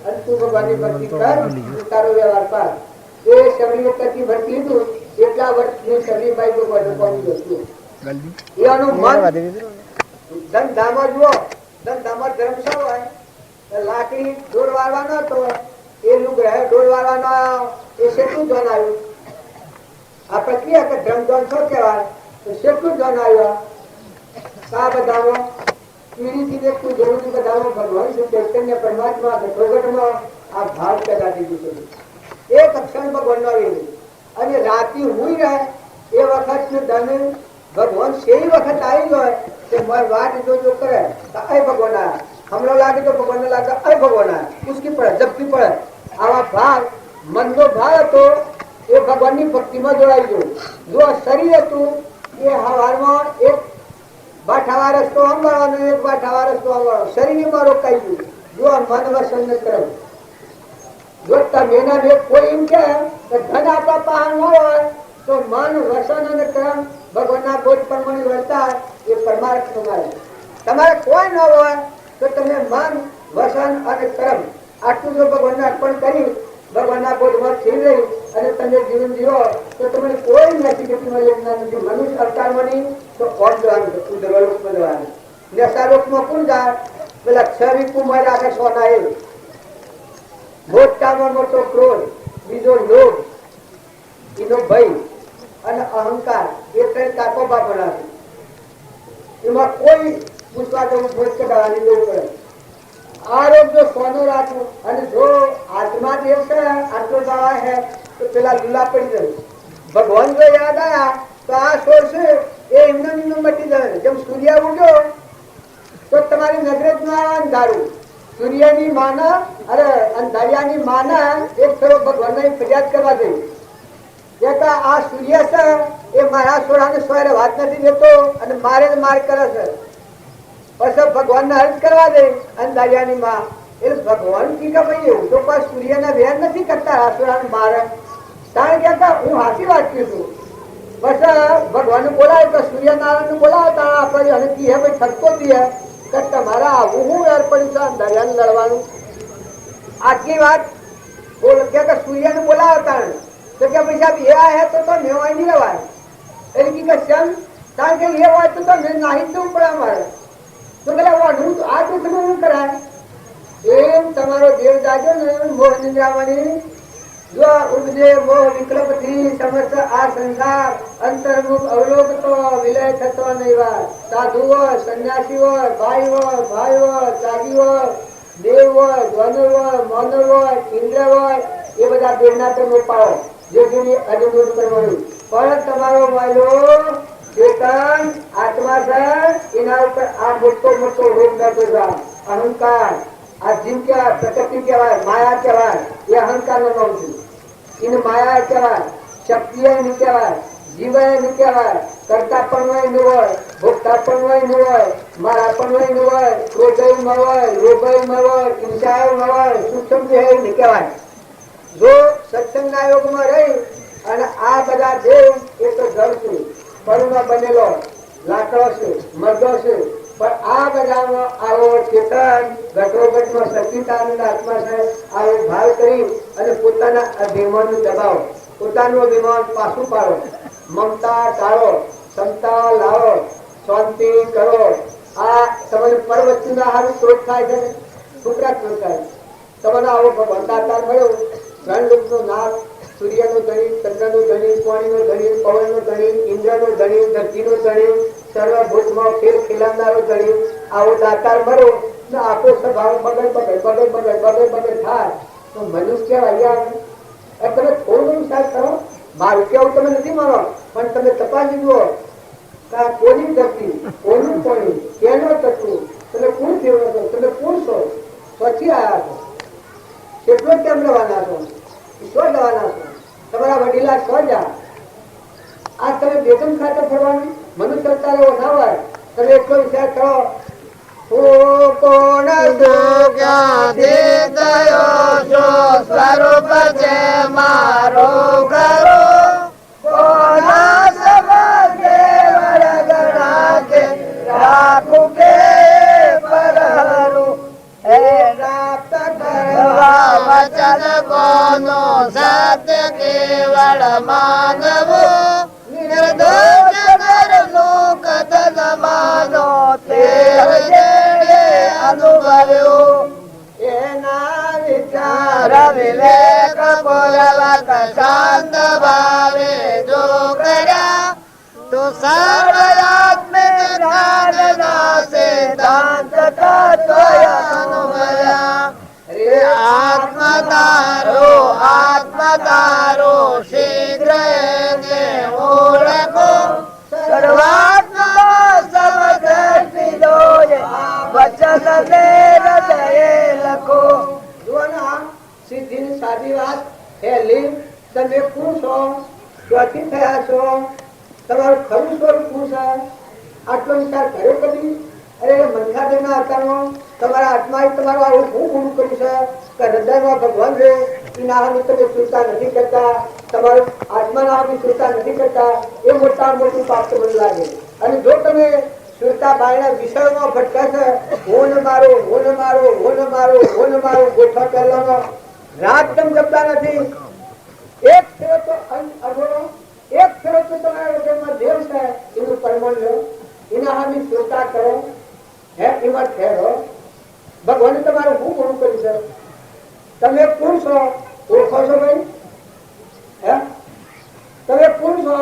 અને તું ભગવાનની ભક્તિ કર, તારો વ્યવહાર પાર. એ શબરી વખતથી ભરતી લીધું એટલા વર્ષની શબરીબાઈ ભગવાન પહોંચી હતું. એનું મન ધંધામાં જુઓ, ધંધામાં ધર્મશાળો હોય, લાકડી ઢોર વાળવાનો હતો, એ લુગડા ઢોર વાળવાનો એ શેઠું ધન આવ્યું. આ પ્રક્રિયા કે ધર્મધન શું કહેવાય તો શેઠું ધન આવ્યું. આ બધામાં પીડીથી તું જરૂરી બધામાં ભગવાન છે ચૈતન્ય પરમાત્મા પ્રગટમાં આ ભાવ પેદા થઈ ગયું છે. એક અક્ષણ ભગવાન નો આવી અને રાતી હુઈ રહે એ વખત ધન ભગવાન સેવી વખત આવી જાય કે મારી વાત જો કરે તો અય ભગવાન આયા, હમણાં લાગે તો ભગવાન લાગે અય ભગવાન આયા, ઉસકી પડે જબકી પડે. આવા ભાવ મનનો ભાવ હતો એ ભગવાનની ભક્તિમાં જોડાઈ ગયો. જો શરીર હતું એ હવારમાં એક બાઠાવા રસ્તો અંબાળવાનો, એક બાઠાવા રસ્તો અંબાળવાનો, શરીરમાં રોકાઈ ગયું. જો મન વસન ન કરે, જો તમે કોઈ એમ કે ધન આપવા પાસે ન હોય તો મન વસન અને કર્મ ભગવાનના બોધ પ્રમાણે વર્તા એ પરમાર્થ તમારે. તમારે કોઈ ન હોય તો તમે મન વસન અને કર્મ આટલું જો ભગવાનને અર્પણ કરી ભગવાનના બોધમાં થઈ રહી અને તમે જીવન જીવો તો તમને કોઈ નથી કે મનુષ્ય અવતારમાં નહીં તો કોણ જવાનું છે, ઉદ્ધવલોકમાં જવાનું. નેસાલોકમાં કોણ જાય? પેલા ક્ષરી કુમાર આગળ સોના એ મોટામાં મોટો ક્રોધ, બીજો લોભ, એનો ભય અને અહંકાર એ ત્રણ કાકોબા બનાવે. એમાં કોઈ પૂછવા જવું ભોજ કઢાવવાની જવું પડે. આરોગ્ય સોનું રાખવું અને જો આત્મા દેવ છે આટલો દવા હે તો પેલા લીલા પડી જાય. ભગવાન જો યાદ આયા તો આ સોર છે એ એમને મટી જાય. જેમ સૂર્ય ઉગ્યો તો તમારી નજરે જ ના અંધારું. સૂર્યની માના અરે અંધારિયાની માના એક થયો ભગવાનની ફરિયાદ કરવા જઈ કે આ સૂર્ય છે એ મારા સોરાને સોયરે વાત નથી દેતો અને મારે માર કરે છે. પછી ભગવાનને અર્જ કરવા દે અંધારિયાની માં એટલે ભગવાન કી કે ભાઈ એવું તો કોઈ સૂર્યને વેર નથી કરતા આસુરાને મારે. કારણ કે હું હાથી વાત છું. પછી ભગવાન બોલાવે તો સૂર્યનારાયણ બોલાવે તારા આપણે અને કી હે ભાઈ ઠપકો દીએ કે તમારા આવું હું વેર પડ્યું છે અંધારિયાને લડવાનું. આટલી વાત બોલ કે સૂર્યને બોલાવે તારે તો કે ભાઈ સાહેબ એ આ હે તો મેવાય નહીં રહેવાય. એટલે કી કે શેમ? કારણ કે એ હોય તો મેં નાહી જવું પડે અમારે. તો પેલા હું આ દુઃખનું શું કરાય? એમ તમારો દેવ જાજો ને મોહ નિંદ્રામણી જો ઉપજે મોહ વિકલ્પથી સમસ્ત આ સંસાર અંતર્મુખ અવલોકતો વિલય થતો નહીં વાર. સાધુ હોય, સંન્યાસી હોય, ભાઈ હોય, ત્યાગી હોય, દેવ હોય, ધ્વન હોય, માનવ હોય, ઇન્દ્ર હોય, એ બધા દેવના તમે પાડો જે જેની અનુભૂત કરવાનું. પણ તમારો માયલો ચેતન આત્મા છે, એના ઉપર આ મોટો મોટો રોગ બેઠો છે. અહંકાર, આ જીવ કહેવાય, પ્રકૃતિ કહેવાય, માયા કહેવાય, એ અહંકાર નો નામ છે. એને માયા કહેવાય, શક્તિ નહીં કહેવાય, જીવ નહીં કહેવાય, કરતા પણ હોય ન હોય, ભોગતા પણ હોય ન હોય, મારા પણ હોય ન હોય, ક્રોધય ન હોય, લોભય ન હોય, હિંસાય ન હોય, સૂક્ષ્મ દેહ નહીં કહેવાય. જો સત્સંગના યોગમાં રહી અને આ બધા દેવ એ તો જળ છે, પરુમાં બનેલો લાકડો છે, મરદો છે, પણ આ બધામાં આવો ચેતન ઘટોઘટમાં સચિતાનંદ આત્મા છે. આવો ભાવ કરી અને પોતાના અભિમાનનું દબાવો, પોતાનું અભિમાન પાછું પાડો, મમતા ટાળો, ક્ષમતા લાવો, શાંતિ કરો. આ તમને પર વસ્તુના હારું ક્રોધ થાય છે ને, છોકરા ક્રોધ થાય. તમને આવો ભગવાન દાતાર મળ્યો, રણ નાથ, સૂર્યનો ધણી, ચંદ્રનો ધણી, પાણીનો ધણી, પવનનો ધણી, ઇન્દ્રનો ધણી, ધરતીનો ધણી, સર્વભૂતમાં ફેર ખેલાવનારો ધણી, આવો દાતાર મળો ને આખો સ્વભાવ બગડ થાય તો મનુષ્ય કહેવાય. તમે થોડું વિચાર કરો. મારું કેવું તમે નથી માનો, પણ તમે તપાસી જુઓ કોની ધરતી, કોનું પાણી, કેનો તત્વ, તમે કોણ ફેરવો છો, તમે કોણ છો, પછી આવ્યા છો, કેટલો કેમ રહેવાના છો, શું જવાના છો, તમારા વડીલા શું જા. આ તમે બેગમ ખાતે ફરવાનું મનુષ્ય અત્યારે ઓછા હોય. તમે એટલો વિચાર કરો, કોણ સ્વરૂપ છે મારો ઘરો, કોના સમજે વરગણા કે રાખું કે પરહરું, હે રાત કરવા વચન કોનો સત્ય કેવળ માનવો, નિર્દોષ ઘરનું કથન માનો તે જેણે અનુભવ્યું, એના વિચાર વિવેક પૂર્વક શાંત ભાવે જો કર્યા તો સર્વાત્મિક જ્ઞાન ના સિદ્ધાંત તત્વ અનુભવ્યા. આત્મતારો શીઘ્ર એને ઓળખો, સર્વાત્મા સમદર્શિ જોયે વચન ને હૃદયે લખો. સીધી સાદી વાત હેલી. તમે કોણ છો, ક્યાંથી થયા છો, તમારું ખરું સ્વરૂપ શું છે, આટલો વિચાર કર્યો કદી? અરે મનખાદેવના અવતારમાં તમારા આત્માએ તમારું આવું શું ગુણ કર્યું છે કે હૃદયમાં ભગવાન છે, એના હામી તમે ચિંતા નથી કરતા, તમારું આત્માના હામી ચિંતા નથી કરતા. એ મોટા મોટું પાપ તમને લાગે. અને જો તમે સુરતા બાયના વિષયોમાં ભટકાશે, હું મારો ગોઠવા પહેલાનો રાત તમે જપતા નથી. એક ફેરો તો અઘોરો, એક ફેરો તો તમારા હૃદયમાં દેવ છે, એનું પરમાણ લો, એના હામી ચિંતા કરો, હે એમાં ઠેરો. ભગવાને તમારું શું ગુણ કર્યું છે? તમે કોણ છો, ઓળખો છો ભાઈ? હે તમે કોણ છો?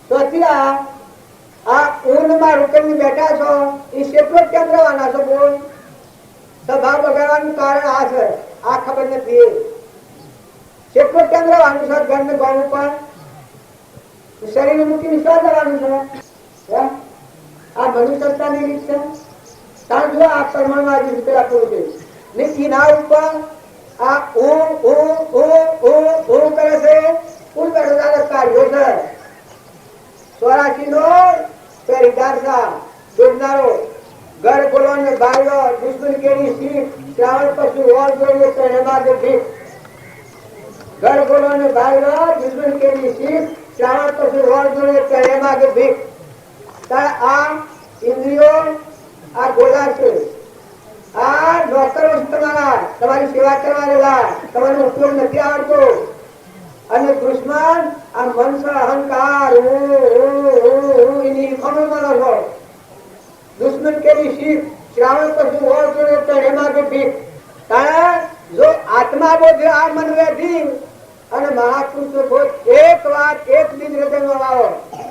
તો ત્યાં આ ઊંઘમાં રૂકીને બેઠા છો, એ કેટલો કેમ રહેવાના છો? બોલ. સ્વભાવ બગાડવાનું કારણ આ છે, આ ખબર નથી. કેટલો કેમ રહેવાનું છે? ઘરને ગણું પણ શરીર મૂકીને શું જવાનું છે? આ મનુષ્યતાની રીત છે. કારણ જો આ પ્રમાણમાં રીતે આપવું છે ને, એના ઉપર આ ઓ કરે છે. કુલ કાર્યો છે 84 નો પેરીદાર સા જોડનારો, ઘર બોલો ને બાળો, દુશ્મન કેરી સીટ, શ્રાવણ પશુ ઓર જોઈએ તો એમાં ભીખ. ઘર બોલો ને બાળો, દુશ્મન કેરી સીટ, શ્રાવણ પશુ ઓર જોઈએ તો એમાં ભીખ. આ ઇન્દ્રિયો આ ગોળા છે, આ ડોક્ટરો તમારી સેવા કરવા, તમારો ઉપયોગ નથી આવડતો. અને દુશ્મન આ મન છે, અહંકાર, એની ખમણ માનો છો. દુશ્મન કેવી શીખ, શ્રાવણ પશુ ઓર જોઈએ તો એમાં ભીખ. કારણ જો આત્મા સમાવો છે આ મન રેથી અને મહાપુરુષો બોલ એક વાત એક દિન હૃદયમાં વાવો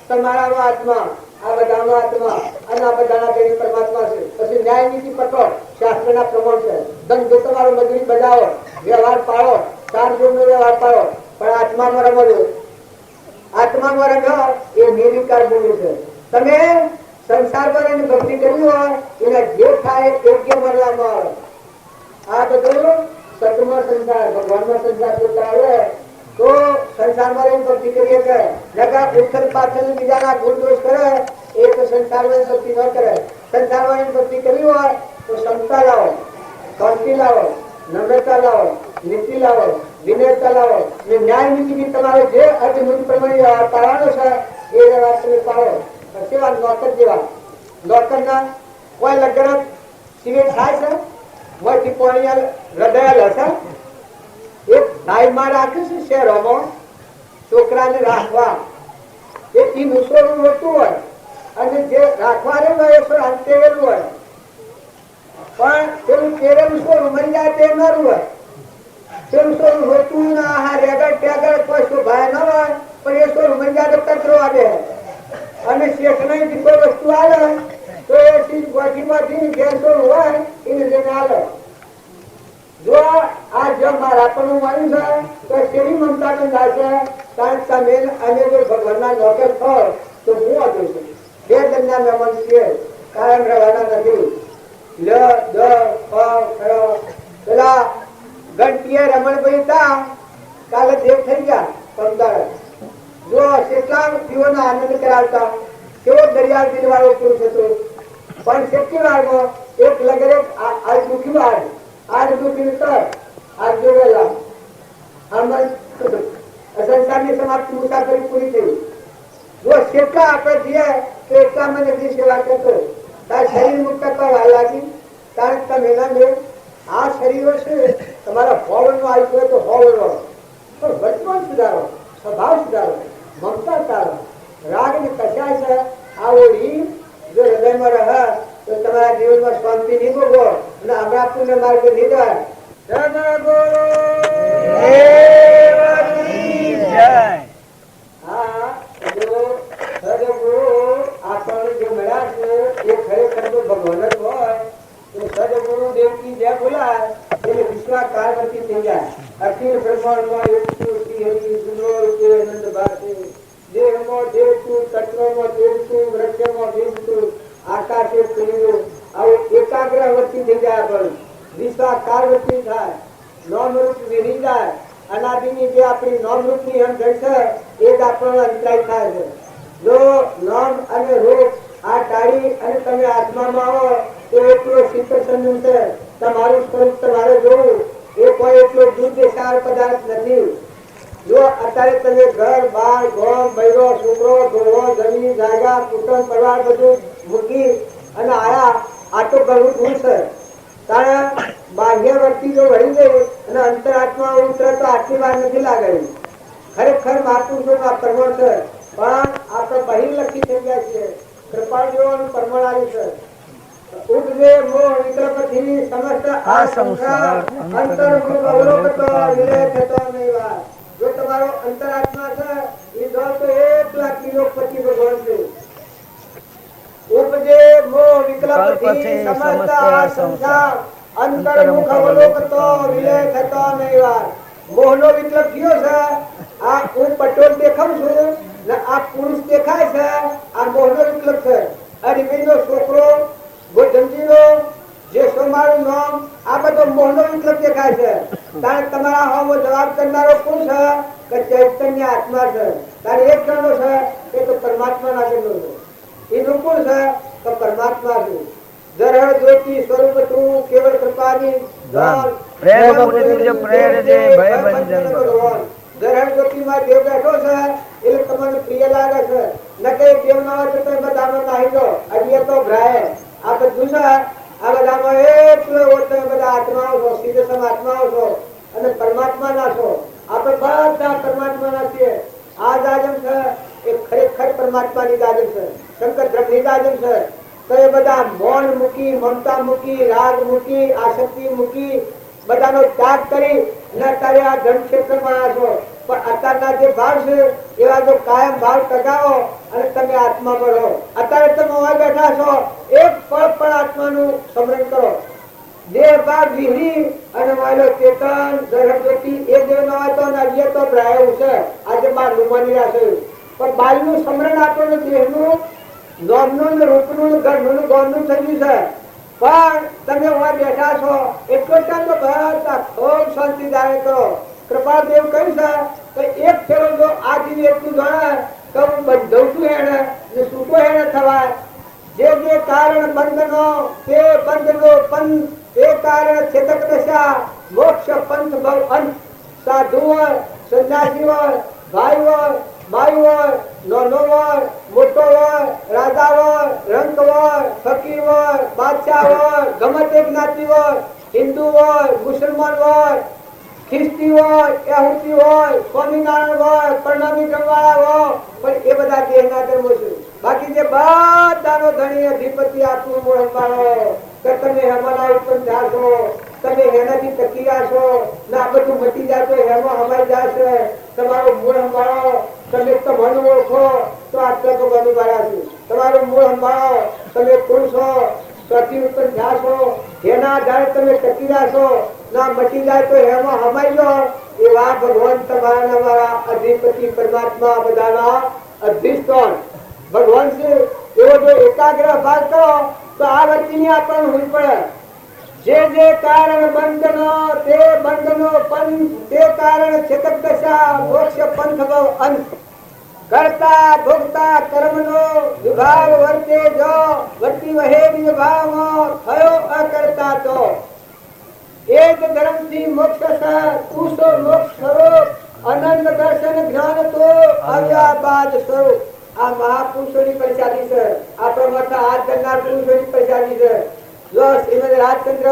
તમારાનો આત્મા આ બધાનો આત્મા અને આ બધાના દેવી પરમાત્મા છે. પછી ન્યાય નીતિ પકડો, શાસ્ત્રના પ્રમાણ છે. ધંધો તમારો મજૂરી બજાવો, વ્યવહાર પાડો, ચાર જોડનો વ્યવહાર પાડો, પણ આત્મામાં રમજો. આત્મામાં રમ્યો એ નિર્વિકાર બોલે છે. તમે સંસારમાં એની ભક્તિ કરી હોય એને જે થાય યોગ્ય માનવામાં આવે. આ બધું સતમાં સંસાર ભગવાનમાં સંસાર જોતા આવે તો સંસારમાં એની ભક્તિ કરીએ કે નકા ઉથલ પાછળ બીજાના ગુણ દોષ કરે એ તો સંસારમાં ભક્તિ ન કરે. સંસારમાં એની ભક્તિ કરી હોય તો ક્ષમતા લાવો, શાંતિ લાવો, નમ્રતા લાવો, નીતિ લાવો, વિનયતા લાવો ને ન્યાય નીતિ તમારે જે અર્થમૂર્તિ પ્રમાણે પાડવાનો છે એ વાત તમે પાડો. કેવા નોકર જેવા નોકરના કોઈ લગ્ન સિવેટ થાય છે મોંથી પાણી હૃદય હશે. એક ભાઈમાં રાખે છે શહેરોમાં છોકરાને રાખવા એ મુસોરું હોતું હોય અને જે રાખવા રહેલું હોય એ અંતેલું હોય પણ પેલું કેરેલું સોરું મરી જાય તે નરું હોય. પેલું સોરું હોતું ના હા રેગડ ટેગડ કોઈ શું ભાઈ ન હોય પણ એ સોરું મરી જાય તો કચરો આવે અને શેઠ નહીં કોઈ વસ્તુ આવે તો એ ચીજ ગોઠીમાંથી ગેસો હોય એને લઈને આવે. જો આ જો મારા પણ માન્યું છે તો કેવી મમતા ને જાય છે કારણ તમે અને જો ભગવાનના નોકર છો તો હું હતું છું. બે જણના મહેમાન છીએ કાયમ રહેવાના નથી. પેલા ગણતીએ રમણભાઈ હતા કાલે દેવ થઈ ગયા પમદાર. જો કેટલા જીવોનો આનંદ કરાવતા કેવો દરિયા દિલ વાળો પુરુષ હતો પણ કેટલી વારમાં એક લગરે આજ દુખી વાર આજ દુખી આજ જોડેલા સંસારની સમાપ્તિ મુસાફરી પૂરી થઈ. જો કેટલા આપણે જઈએ તો એટલા મને જે સેવા કરતો તાર શરીર મુક્ત કરવા લાગી કારણ તમે એના આ શરીરો છે તમારા હોવરનો આવી હોય તો હોવરનો પણ વર્તમાન સુધારો, સ્વભાવ સુધારો, મમતા તારો, રાગ ને કચાય છે આવો રીત જો હૃદયમાં રહે તો તમારા જીવનમાં શાંતિ નહીં ભોગવો અને આપણા પુણ્ય માર્ગ નહીં જાય. હા જો સદગુરુ આપણને જે મળ્યા છે એ ખરેખર તો ભગવાન જ હોય તો સદગુરુ દેવકી જે બોલાય એને વિશ્વાકાર નથી થઈ જાય. અખિલ બ્રહ્માંડમાં એકતું શ્રી હરિ સુંદર રૂપે આનંદ ભાસે દેહમાં દેવતું, તત્વમાં દેવતું, વૃક્ષમાં દેવતું, આકાશે પ્રેમ આવું એકાગ્ર વૃત્તિ થઈ જાય. પણ વિશ્વાકાર વૃત્તિ થાય, નોમરૂપ વિરી જાય. અનાદિની જે આપણી નોમરૂપની એમ થઈ છે એ જ આપણને અંતરાય થાય છે. જો નામ અને રૂપ આ ટાળી અને તમે આત્મામાં આવો તો એટલો શીતળ સંયમ છે. તમારું સ્વરૂપ તમારે જોવું એ કોઈ એટલો દૂધ સાર પદાર્થ નથી. જો અત્યારે તમે ઘર બાર ગોમ બૈરો છોકરો ધોવો જમીન જાગા કુટુંબ પરિવાર બધું મૂકી અને આયા આ તો ઘણું દૂર છે. કારણ બાહ્ય વર્તી જો વળી ગઈ અને અંતરાત્મા ઉતરે તો આટલી વાર નથી લાગેલી. ખરેખર મહાપુરુષોના પ્રમાણ છે પણ આપણે બહિર્લક્ષી થઈ ગયા છીએ. કૃપાળુઓનું પ્રમાણ આવ્યું છે. ઉપજે મોહ વિકલ્પથી સમસ્ત આ સંસાર અંતર્મુખ અવલોકતો વિલય થતો નહીં વાર. જો તમારો અંતરાત્મા છે એ જો તો 1,00,000 કિલોપતિ ભગવાન છે. ઉપજે મોહ વિકલ્પથી સમસ્ત આ સંસાર અંતર્મુખ અવલોકતો વિલય થતો નહીં વાર. મોહનો વિકલ્પ થયો છે. આ હું પટોળ દેખાઉં છું ને આ પુરુષ દેખાય છે આ મોહનો વિકલ્પ છે. અડીબીનો છોકરો ગોધમજીનો જે સોમારું નામ આ બધો મોહનો વિકલ્પ દેખાય છે. કારણ તમારા હોમો જવાબ કરનારો કોણ છે કે ચૈતન્ય આત્મા છે. કારણ એક જણો છે એ તો પરમાત્માના જન્મ છે. એનું કોણ છે તો પરમાત્મા છે. જરહ જ્યોતિ સ્વરૂપ તું કેવળ કૃપાની પ્રેમ ભક્તિ પ્રેરજે ભય ભંજન જરહ જ્યોતિમાં દેવ બેઠો છે એટલે તમને પ્રિય લાગે છે. ન કે દેવ ના હોય તો તમે બધામાં નાહી દો હજી તો ભ્રાય આ બધું છે. આ બધામાં એટલો તમે બધા આત્માઓ છો, સીધસમ આત્માઓ છો અને પરમાત્માના છો. આપણે બધા પરમાત્માના છીએ. આ દાજમ છે એ ખરેખર પરમાત્માની દાજમ છે, શંકર દ્રઢની દાજમ છે. તો એ બધા મૌન મૂકી, મમતા મૂકી, રાગ મૂકી, આસક્તિ મૂકી બધાનો ત્યાગ કરી અને અત્યારે આ ધન ક્ષેત્રમાં આવ્યા છો, પણ અત્યારના જે ભાવ છે એવા જો કાયમ ભાવ ટકાવો અને તમે આત્મામાં રહો. અત્યારે તમે અહીં બેઠા છો, એક પળ પણ આત્માનું સ્મરણ કરો. દેહ ભાવ વિહરી અને માયલો ચેતન ધરમજ્યોતિ એ દેહ ન હોય તો નજીએ તો ભરાયું છે. આજે બાર રૂમાની છે, પણ બાલનું સ્મરણ આપણને દેહનું નોમનું ને રૂપનું ને ઘરનું ને ગોળનું થઈ ગયું છે. પણ તમે અહીં બેઠા છો એટલો ટાઈમ તો બધા ખૂબ શાંતિ ધારણ કરો. કૃપાદેવ કહ્યું છે કે એક ફેરો જો આ જીવ એટલું જાણે તો હું બંધું છું એને ને છૂટો એને થવાય. જે જે કારણ બંધનો તે બંધનો પંથ, તે કારણ છેતક દશા મોક્ષ પંથ ભવ અંત. સાધુ હોય, સંન્યાસી હોય, ભાઈ હોય, બાઈ હોય, નાનો હોય, મોટો હોય, રાજા હોય, રંક હોય, ફકીર હોય, બાદશાહ હોય, ગમે તે જ્ઞાતિ હોય, હિન્દુ હોય, મુસલમાન હોય, ખ્રિસ્તી હોય, યહૂદી હોય, સ્વામિનારાયણ હોય, પરણામી ગણવાળા હોય, પણ એ બધા દેહના ધર્મો છે. બાકી જે બધાનો ધણી અધિપતિ આપનું મોહનવાળો કે તમે હેમાના ઉપર જાશો, તમે એનાથી ટકી જાશો ને આ બધું મટી જાશો, હેમાં હમાઈ જશે તમારો મૂળ સંભાળો. તમે તમારું ઓળખો તો આટલા ભગવાનની વાળા છે. તમારું મૂળ સંભાળો, તમે કોણ છો, સતી ઉપર જાશો, એના આધારે તમે ટકી જાશો ના મટી જાય તો એમાં હમાઈ જાઓ. એવા ભગવાન તમારા મારા અધિપતિ પરમાત્મા બધાના અધિષ્ઠાન ભગવાન છે. એવો જો એકાગ્ર ભાગ કરો તો આ વચ્ચેની આપણને હોઈ પડે. જે જે કારણ બંધનો તે બંધનો પંથ, તે કારણ છેતક દશા મોક્ષ પંથ ભવ અંત. કરતા ભોગતા કર્મનો વિભાગ વર્તે જો વર્તી વહે વિભાવમાં થયો અકર્તા તો. એ જ ધર્મથી મોક્ષ છે, તું સો મોક્ષ સ્વરૂપ અનંત દર્શન જ્ઞાન તો અવ્યાબાદ સ્વરૂપ. આ મહાપુરુષોની પ્રસાદી છે, આપણા માથા હાથ ધરનાર પુરુષોની પ્રસાદી છે. જો શ્રીમદ રાજચંદ્ર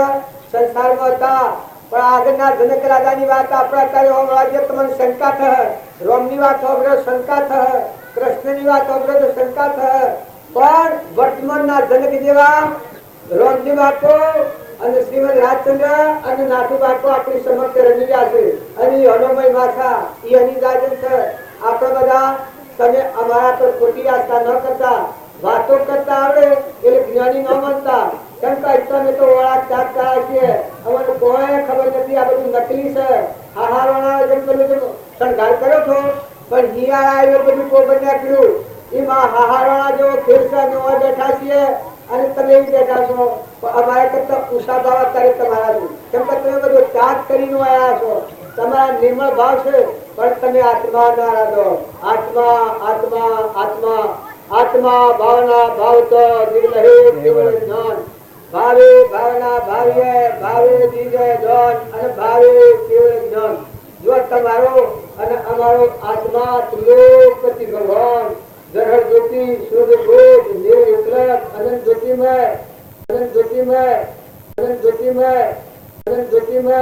સંસારમાં હતા પણ આગળના જનક રાજાની વાત આપણે અત્યારે હોમરાજ્ય તમને શંકા થાય, રોમની વાત હોબળે શંકા થાય, કૃષ્ણની વાત હોબળે તો શંકા થાય, પણ વર્તમાનના જનક જેવા રોમની વાતો અને શ્રીમદ રાજચંદ્ર અને નાથુ બાપુ આપણી સમક્ષ રમી રહ્યા છે. અને હનુમય માથા એ અનિદાજન છે. આપણે બધા તમે અમારા પર ખોટી આસ્થા ન કરતા, વાતો કરતા આવડે એટલે જ્ઞાની ન માનતા. કેમ કે તમે તો વળાક ચાક કરાય છે, અમારે કોઈ ખબર નથી આ બધું નકલી છે. હાહારોના જેમ તમે શણગાર કર્યો છો પણ હિયાળા આવ્યો બધું કોબર નાખ્યું. એમાં હાહારોના જેવો ખેલ છે, અમે બેઠા છીએ અને તમે એવી બેઠા છો. અમારે કરતા ઉષા ભાવ અત્યારે તમારા છે. કેમ કે તમે બધું ત્યાગ કરીને આવ્યા છો, તમારા નિર્મળ ભાવ છે, પણ તમે આત્મા ના રાધો. આત્મા આત્મા આત્મા આત્મા ભાવના ભાવ તો નિર્લહે કેવળ જ્ઞાન. ભાવે ભાવના ભાવ્ય ભાવે દિવ્ય જ્ઞાન અને ભાવે કેવળ જ્ઞાન. જો તમારો અને અમારો આત્મા ત્રિલોકપતિ ભગવાન જરહર જ્યોતિ સૂર્ય ભોજ નિર વિકલક અનંત જ્યોતિમય અનંત જ્યોતિમય અનંત જ્યોતિમય અનંત જ્યોતિમય